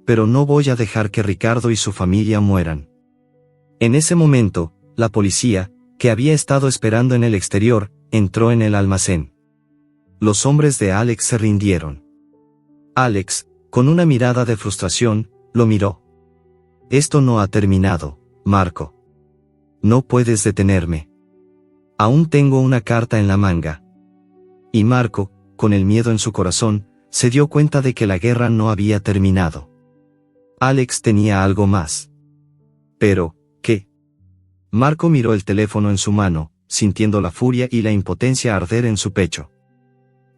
Pero no voy a dejar que Ricardo y su familia mueran». En ese momento, la policía, que había estado esperando en el exterior, entró en el almacén. Los hombres de Alex se rindieron. Alex, con una mirada de frustración, lo miró. «Esto no ha terminado, Marco. No puedes detenerme. Aún tengo una carta en la manga». Y Marco, con el miedo en su corazón, se dio cuenta de que la guerra no había terminado. Alex tenía algo más. Pero, ¿qué? Marco miró el teléfono en su mano, sintiendo la furia y la impotencia arder en su pecho.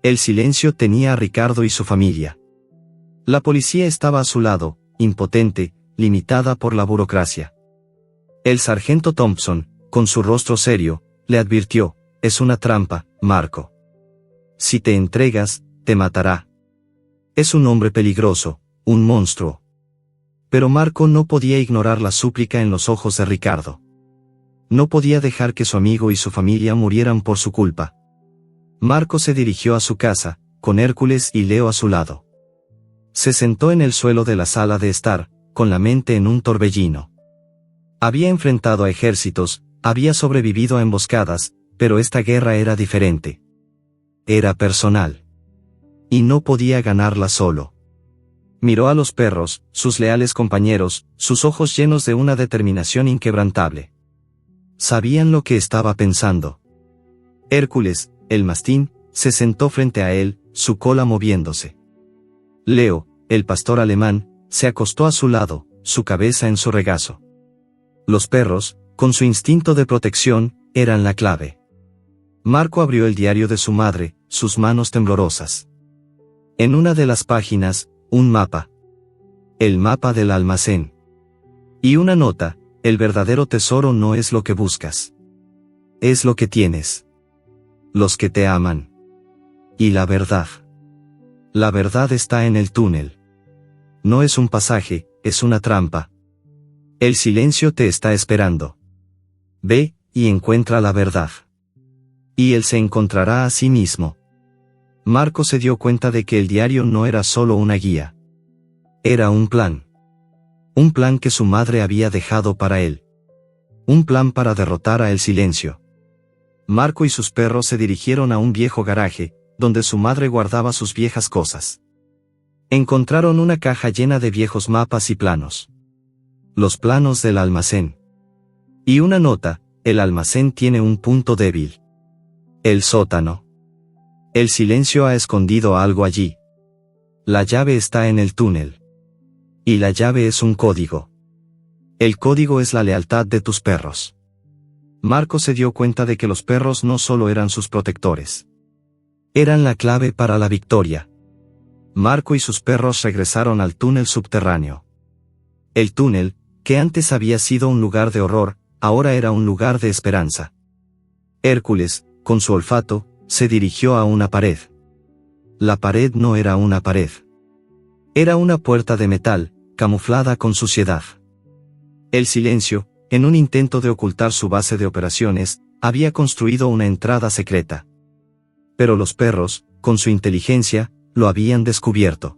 El silencio tenía a Ricardo y su familia. La policía estaba a su lado, impotente, limitada por la burocracia. El sargento Thompson, con su rostro serio, le advirtió: «Es una trampa, Marco. Si te entregas, te matará. Es un hombre peligroso, un monstruo». Pero Marco no podía ignorar la súplica en los ojos de Ricardo. No podía dejar que su amigo y su familia murieran por su culpa. Marco se dirigió a su casa, con Hércules y Leo a su lado. Se sentó en el suelo de la sala de estar, con la mente en un torbellino. Había enfrentado a ejércitos, había sobrevivido a emboscadas, pero esta guerra era diferente. Era personal. Y no podía ganarla solo. Miró a los perros, sus leales compañeros, sus ojos llenos de una determinación inquebrantable. Sabían lo que estaba pensando. Hércules, el mastín, se sentó frente a él, su cola moviéndose. Leo, el pastor alemán, se acostó a su lado, su cabeza en su regazo. Los perros, con su instinto de protección, eran la clave. Marco abrió el diario de su madre, sus manos temblorosas. En una de las páginas, un mapa. El mapa del almacén. Y una nota: el verdadero tesoro no es lo que buscas. Es lo que tienes. Los que te aman. Y la verdad. La verdad está en el túnel. No es un pasaje, es una trampa. El silencio te está esperando. Ve, y encuentra la verdad. Y él se encontrará a sí mismo. Marco se dio cuenta de que el diario no era solo una guía. Era un plan. Un plan que su madre había dejado para él. Un plan para derrotar a el silencio. Marco y sus perros se dirigieron a un viejo garaje, donde su madre guardaba sus viejas cosas. Encontraron una caja llena de viejos mapas y planos. Los planos del almacén. Y una nota: el almacén tiene un punto débil. El sótano. El silencio ha escondido algo allí. La llave está en el túnel. Y la llave es un código. El código es la lealtad de tus perros. Marco se dio cuenta de que los perros no solo eran sus protectores. Eran la clave para la victoria. Marco y sus perros regresaron al túnel subterráneo. El túnel, que antes había sido un lugar de horror, ahora era un lugar de esperanza. Hércules, con su olfato, se dirigió a una pared. La pared no era una pared. Era una puerta de metal, camuflada con suciedad. El silencio, en un intento de ocultar su base de operaciones, había construido una entrada secreta. Pero los perros, con su inteligencia, lo habían descubierto.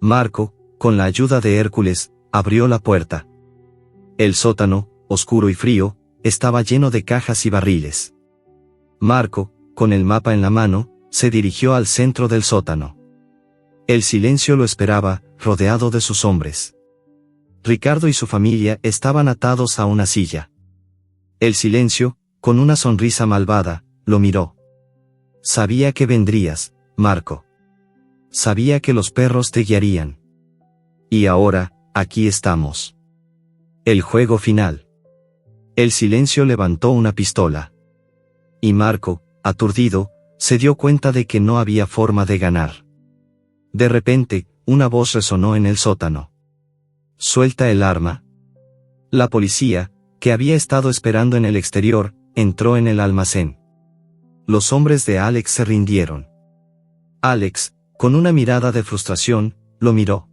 Marco, con la ayuda de Hércules, abrió la puerta. El sótano, oscuro y frío, estaba lleno de cajas y barriles. Marco, con el mapa en la mano, se dirigió al centro del sótano. El silencio lo esperaba, rodeado de sus hombres. Ricardo y su familia estaban atados a una silla. El silencio, con una sonrisa malvada, lo miró. Sabía que vendrías, Marco. Sabía que los perros te guiarían. Y ahora, aquí estamos. El juego final. El silencio levantó una pistola. Y Marco, aturdido, se dio cuenta de que no había forma de ganar. De repente, una voz resonó en el sótano. Suelta el arma. La policía, que había estado esperando en el exterior, entró en el almacén. Los hombres de Alex se rindieron. Alex, con una mirada de frustración, lo miró.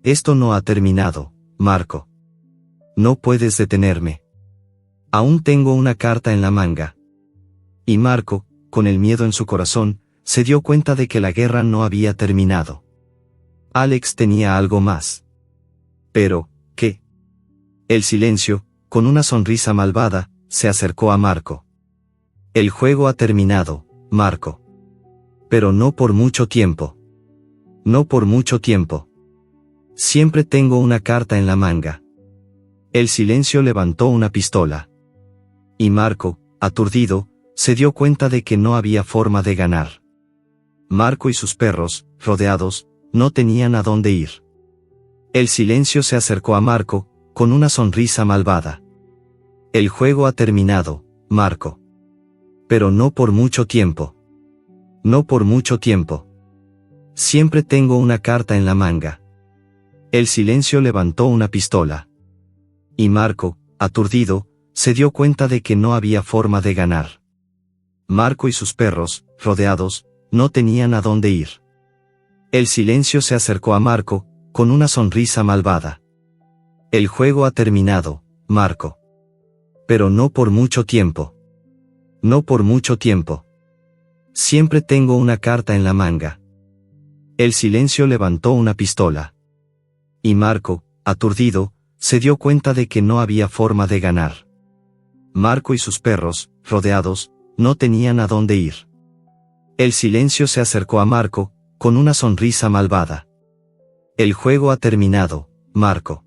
Esto no ha terminado, Marco. No puedes detenerme. Aún tengo una carta en la manga. Y Marco, con el miedo en su corazón, se dio cuenta de que la guerra no había terminado. Alex tenía algo más. Pero, ¿qué? El silencio, con una sonrisa malvada, se acercó a Marco. El juego ha terminado, Marco. Pero no por mucho tiempo. No por mucho tiempo. Siempre tengo una carta en la manga. El silencio levantó una pistola. Y Marco, aturdido, se dio cuenta de que no había forma de ganar. Marco y sus perros, rodeados, no tenían a dónde ir. El silencio se acercó a Marco, con una sonrisa malvada. El juego ha terminado, Marco. Pero no por mucho tiempo. No por mucho tiempo. Siempre tengo una carta en la manga. El silencio levantó una pistola. Y Marco, aturdido, se dio cuenta de que no había forma de ganar. Marco y sus perros, rodeados, no tenían a dónde ir. El silencio se acercó a Marco, con una sonrisa malvada. El juego ha terminado, Marco. Pero no por mucho tiempo. No por mucho tiempo. Siempre tengo una carta en la manga. El silencio levantó una pistola. Y Marco, aturdido, se dio cuenta de que no había forma de ganar. Marco y sus perros, rodeados, no tenían a dónde ir. El silencio se acercó a Marco, con una sonrisa malvada. El juego ha terminado, Marco.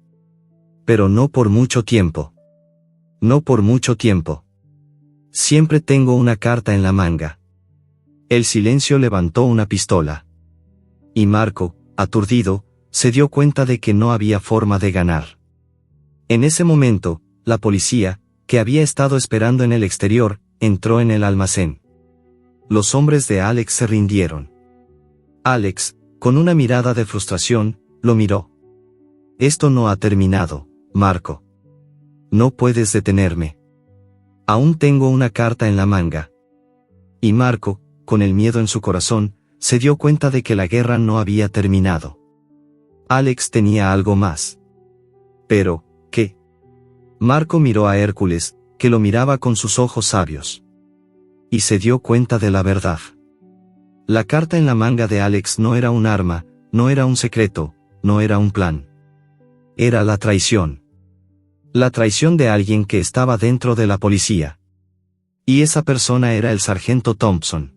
Pero no por mucho tiempo. No por mucho tiempo. Siempre tengo una carta en la manga. El silencio levantó una pistola. Y Marco, aturdido, se dio cuenta de que no había forma de ganar. En ese momento, la policía, que había estado esperando en el exterior, entró en el almacén. Los hombres de Alex se rindieron. Alex, con una mirada de frustración, lo miró. Esto no ha terminado, Marco. No puedes detenerme. Aún tengo una carta en la manga. Y Marco, con el miedo en su corazón, se dio cuenta de que la guerra no había terminado. Alex tenía algo más. Pero, ¿qué? Marco miró a Hércules, que lo miraba con sus ojos sabios. Y se dio cuenta de la verdad. La carta en la manga de Alex no era un arma, no era un secreto, no era un plan. Era la traición. La traición de alguien que estaba dentro de la policía. Y esa persona era el sargento Thompson.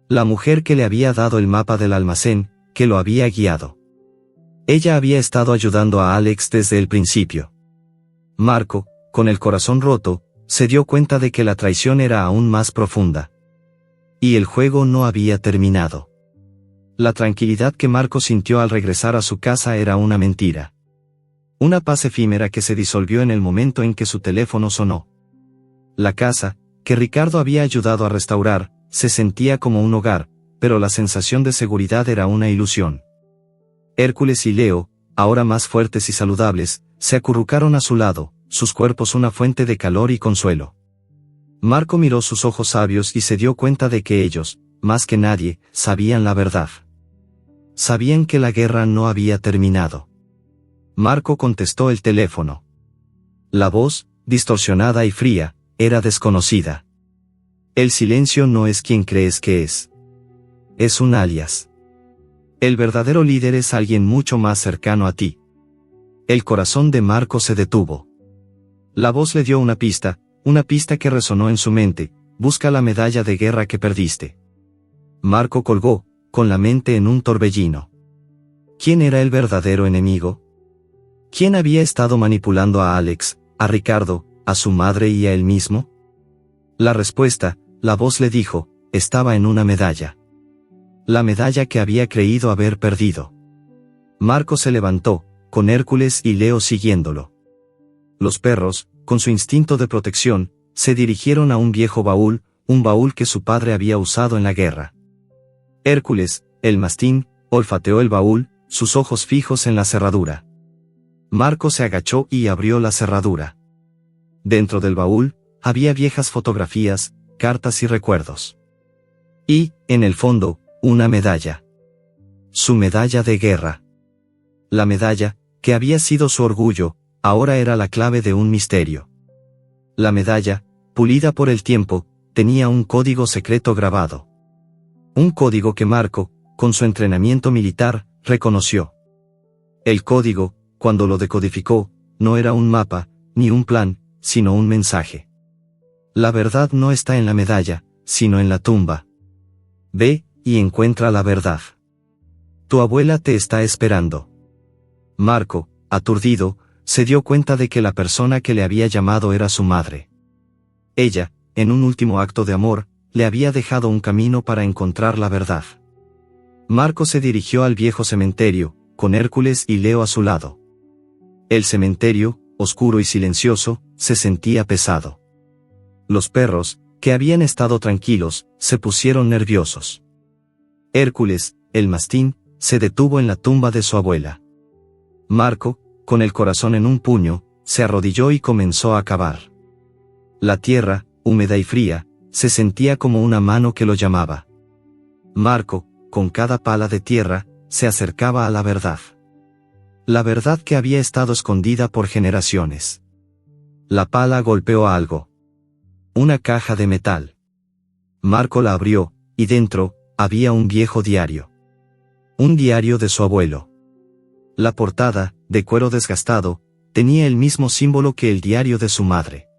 La mujer que le había dado el mapa del almacén, que lo había guiado. Ella había estado ayudando a Alex desde el principio. Marco, con el corazón roto, se dio cuenta de que la traición era aún más profunda. Y el juego no había terminado. La tranquilidad que Marco sintió al regresar a su casa era una mentira. Una paz efímera que se disolvió en el momento en que su teléfono sonó. La casa, que Ricardo había ayudado a restaurar, se sentía como un hogar, pero la sensación de seguridad era una ilusión. Hércules y Leo, ahora más fuertes y saludables, se acurrucaron a su lado, sus cuerpos una fuente de calor y consuelo. Marco miró sus ojos sabios y se dio cuenta de que ellos, más que nadie, sabían la verdad. Sabían que la guerra no había terminado. Marco contestó el teléfono. La voz, distorsionada y fría, era desconocida. El silencio no es quien crees que es. Es un alias. El verdadero líder es alguien mucho más cercano a ti. El corazón de Marco se detuvo. La voz le dio una pista que resonó en su mente: busca la medalla de guerra que perdiste. Marco colgó, con la mente en un torbellino. ¿Quién era el verdadero enemigo? ¿Quién había estado manipulando a Alex, a Ricardo, a su madre y a él mismo? La respuesta, la voz le dijo, estaba en una medalla. La medalla que había creído haber perdido. Marco se levantó, con Hércules y Leo siguiéndolo. Los perros, con su instinto de protección, se dirigieron a un viejo baúl, un baúl que su padre había usado en la guerra. Hércules, el mastín, olfateó el baúl, sus ojos fijos en la cerradura. Marco se agachó y abrió la cerradura. Dentro del baúl, había viejas fotografías, cartas y recuerdos. Y, en el fondo, una medalla. Su medalla de guerra. La medalla, que había sido su orgullo, ahora era la clave de un misterio. La medalla, pulida por el tiempo, tenía un código secreto grabado. Un código que Marco, con su entrenamiento militar, reconoció. El código, cuando lo decodificó, no era un mapa, ni un plan, sino un mensaje. La verdad no está en la medalla, sino en la tumba. Ve, y encuentra la verdad. Tu abuela te está esperando. Marco, aturdido, se dio cuenta de que la persona que le había llamado era su madre. Ella, en un último acto de amor, le había dejado un camino para encontrar la verdad. Marco se dirigió al viejo cementerio, con Hércules y Leo a su lado. El cementerio, oscuro y silencioso, se sentía pesado. Los perros, que habían estado tranquilos, se pusieron nerviosos. Hércules, el mastín, se detuvo en la tumba de su abuela. Marco, con el corazón en un puño, se arrodilló y comenzó a cavar. La tierra, húmeda y fría, se sentía como una mano que lo llamaba. Marco, con cada pala de tierra, se acercaba a la verdad. La verdad que había estado escondida por generaciones. La pala golpeó algo. Una caja de metal. Marco la abrió, y dentro, había un viejo diario. Un diario de su abuelo. La portada, de cuero desgastado, tenía el mismo símbolo que el diario de su madre.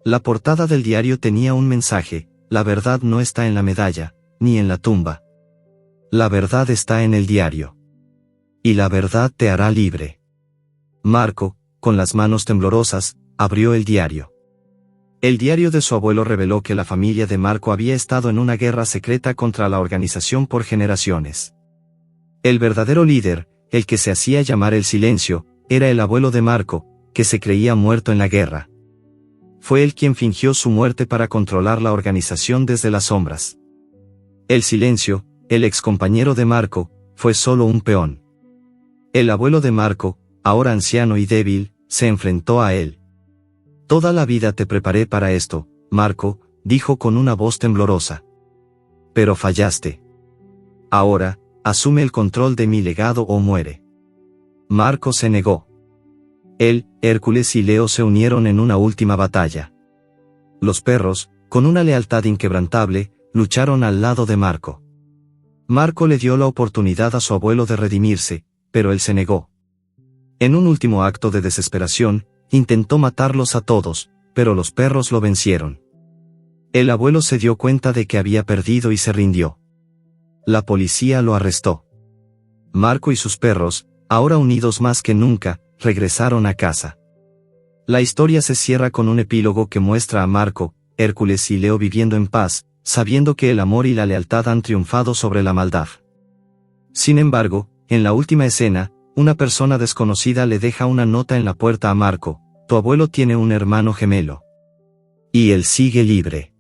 La portada del diario tenía un mensaje: la verdad no está en la medalla, ni en la tumba. La verdad está en el diario. Y la verdad te hará libre. Marco, con las manos temblorosas, abrió el diario. El diario de su abuelo reveló que la familia de Marco había estado en una guerra secreta contra la organización por generaciones. El verdadero líder, el que se hacía llamar el Silencio, era el abuelo de Marco, que se creía muerto en la guerra. Fue él quien fingió su muerte para controlar la organización desde las sombras. El Silencio, el excompañero de Marco, fue solo un peón. El abuelo de Marco, ahora anciano y débil, se enfrentó a él. Toda la vida te preparé para esto, Marco, dijo con una voz temblorosa. Pero fallaste. Ahora, asume el control de mi legado o muere. Marco se negó. Él, Hércules y Leo se unieron en una última batalla. Los perros, con una lealtad inquebrantable, lucharon al lado de Marco. Marco le dio la oportunidad a su abuelo de redimirse, pero él se negó. En un último acto de desesperación, intentó matarlos a todos, pero los perros lo vencieron. El abuelo se dio cuenta de que había perdido y se rindió. La policía lo arrestó. Marco y sus perros, ahora unidos más que nunca, regresaron a casa. La historia se cierra con un epílogo que muestra a Marco, Hércules y Leo viviendo en paz, sabiendo que el amor y la lealtad han triunfado sobre la maldad. Sin embargo, en la última escena, una persona desconocida le deja una nota en la puerta a Marco: tu abuelo tiene un hermano gemelo. Y él sigue libre.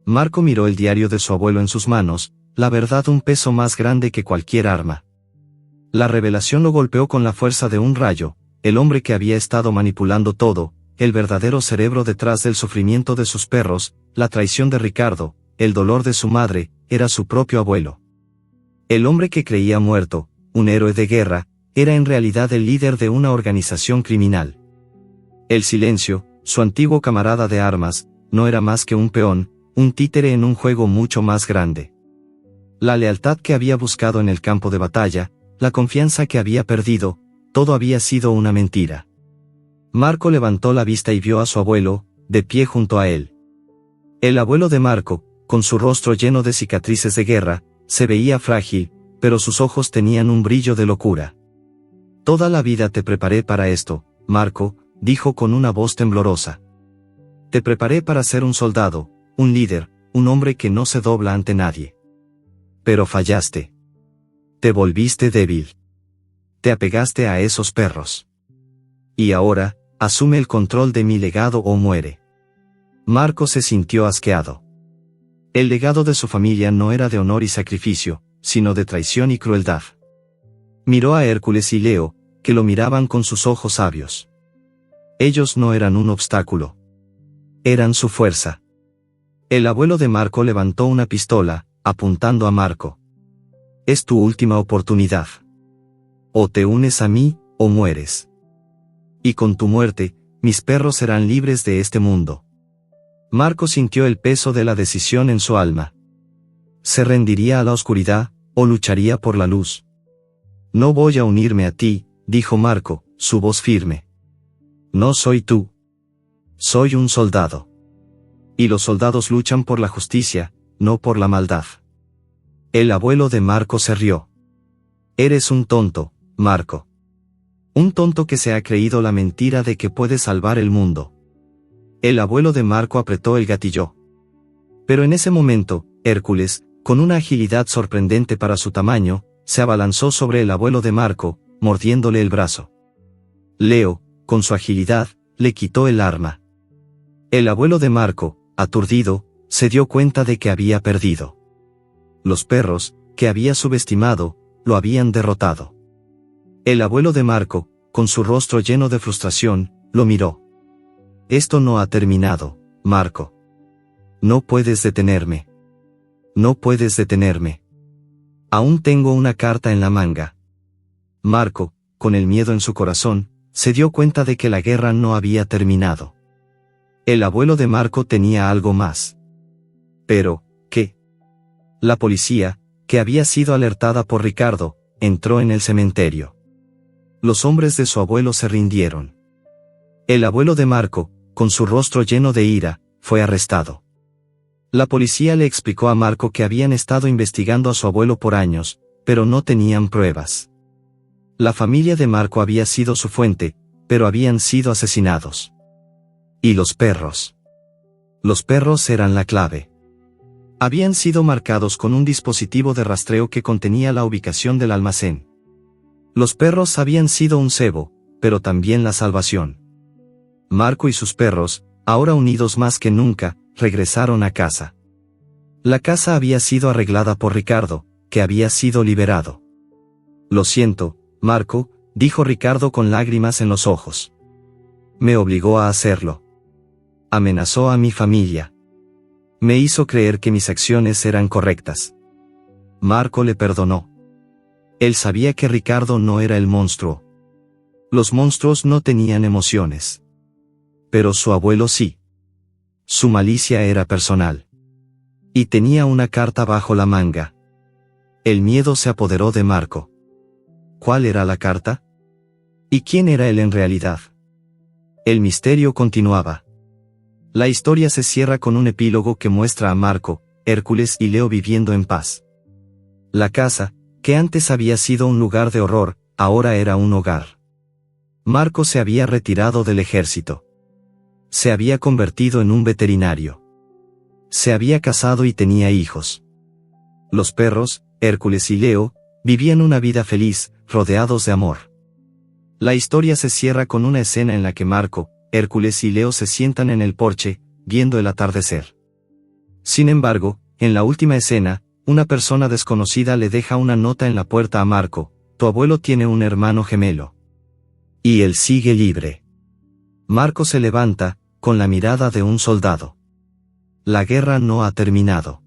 Marco miró el diario de su abuelo en sus manos, la verdad un peso más grande que cualquier arma. La revelación lo golpeó con la fuerza de un rayo: el hombre que había estado manipulando todo, el verdadero cerebro detrás del sufrimiento de sus perros, la traición de Ricardo, el dolor de su madre, era su propio abuelo. El hombre que creía muerto, un héroe de guerra, era en realidad el líder de una organización criminal. El Silencio, su antiguo camarada de armas, no era más que un peón, un títere en un juego mucho más grande. La lealtad que había buscado en el campo de batalla, la confianza que había perdido, todo había sido una mentira. Marco levantó la vista y vio a su abuelo, de pie junto a él. El abuelo de Marco, con su rostro lleno de cicatrices de guerra, se veía frágil, pero sus ojos tenían un brillo de locura. Toda la vida te preparé para esto, Marco, dijo con una voz temblorosa. Te preparé para ser un soldado, un líder, un hombre que no se dobla ante nadie. Pero fallaste. Te volviste débil. Te apegaste a esos perros. Y ahora, asume el control de mi legado o muere. Marco se sintió asqueado. El legado de su familia no era de honor y sacrificio, sino de traición y crueldad. Miró a Hércules y Leo, que lo miraban con sus ojos sabios. Ellos no eran un obstáculo. Eran su fuerza. El abuelo de Marco levantó una pistola, apuntando a Marco. Es tu última oportunidad. O te unes a mí, o mueres. Y con tu muerte, mis perros serán libres de este mundo. Marco sintió el peso de la decisión en su alma. ¿Se rendiría a la oscuridad, o lucharía por la luz? No voy a unirme a ti, dijo Marco, su voz firme. No soy tú. Soy un soldado. Y los soldados luchan por la justicia, no por la maldad. El abuelo de Marco se rió. Eres un tonto, Marco. Un tonto que se ha creído la mentira de que puede salvar el mundo. El abuelo de Marco apretó el gatillo. Pero en ese momento, Hércules, con una agilidad sorprendente para su tamaño, se abalanzó sobre el abuelo de Marco, mordiéndole el brazo. Leo, con su agilidad, le quitó el arma. El abuelo de Marco, aturdido, se dio cuenta de que había perdido. Los perros, que había subestimado, lo habían derrotado. El abuelo de Marco, con su rostro lleno de frustración, lo miró. Esto no ha terminado, Marco. No puedes detenerme. No puedes detenerme. Aún tengo una carta en la manga. Marco, con el miedo en su corazón, se dio cuenta de que la guerra no había terminado. El abuelo de Marco tenía algo más. Pero, ¿qué? La policía, que había sido alertada por Ricardo, entró en el cementerio. Los hombres de su abuelo se rindieron. El abuelo de Marco, con su rostro lleno de ira, fue arrestado. La policía le explicó a Marco que habían estado investigando a su abuelo por años, pero no tenían pruebas. La familia de Marco había sido su fuente, pero habían sido asesinados. ¿Y los perros? Los perros eran la clave. Habían sido marcados con un dispositivo de rastreo que contenía la ubicación del almacén. Los perros habían sido un cebo, pero también la salvación. Marco y sus perros, ahora unidos más que nunca, regresaron a casa. La casa había sido arreglada por Ricardo, que había sido liberado. Lo siento, Marco, dijo Ricardo con lágrimas en los ojos. Me obligó a hacerlo. Amenazó a mi familia. Me hizo creer que mis acciones eran correctas. Marco le perdonó. Él sabía que Ricardo no era el monstruo. Los monstruos no tenían emociones. Pero su abuelo sí. Su malicia era personal. Y tenía una carta bajo la manga. El miedo se apoderó de Marco. ¿Cuál era la carta? ¿Y quién era él en realidad? El misterio continuaba. La historia se cierra con un epílogo que muestra a Marco, Hércules y Leo viviendo en paz. La casa, que antes había sido un lugar de horror, ahora era un hogar. Marco se había retirado del ejército. Se había convertido en un veterinario. Se había casado y tenía hijos. Los perros, Hércules y Leo, vivían una vida feliz, rodeados de amor. La historia se cierra con una escena en la que Marco, Hércules y Leo se sientan en el porche, viendo el atardecer. Sin embargo, en la última escena, una persona desconocida le deja una nota en la puerta a Marco: tu abuelo tiene un hermano gemelo. Y él sigue libre. Marco se levanta, con la mirada de un soldado. La guerra no ha terminado.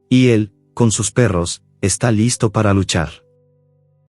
Y él, con sus perros, está listo para luchar.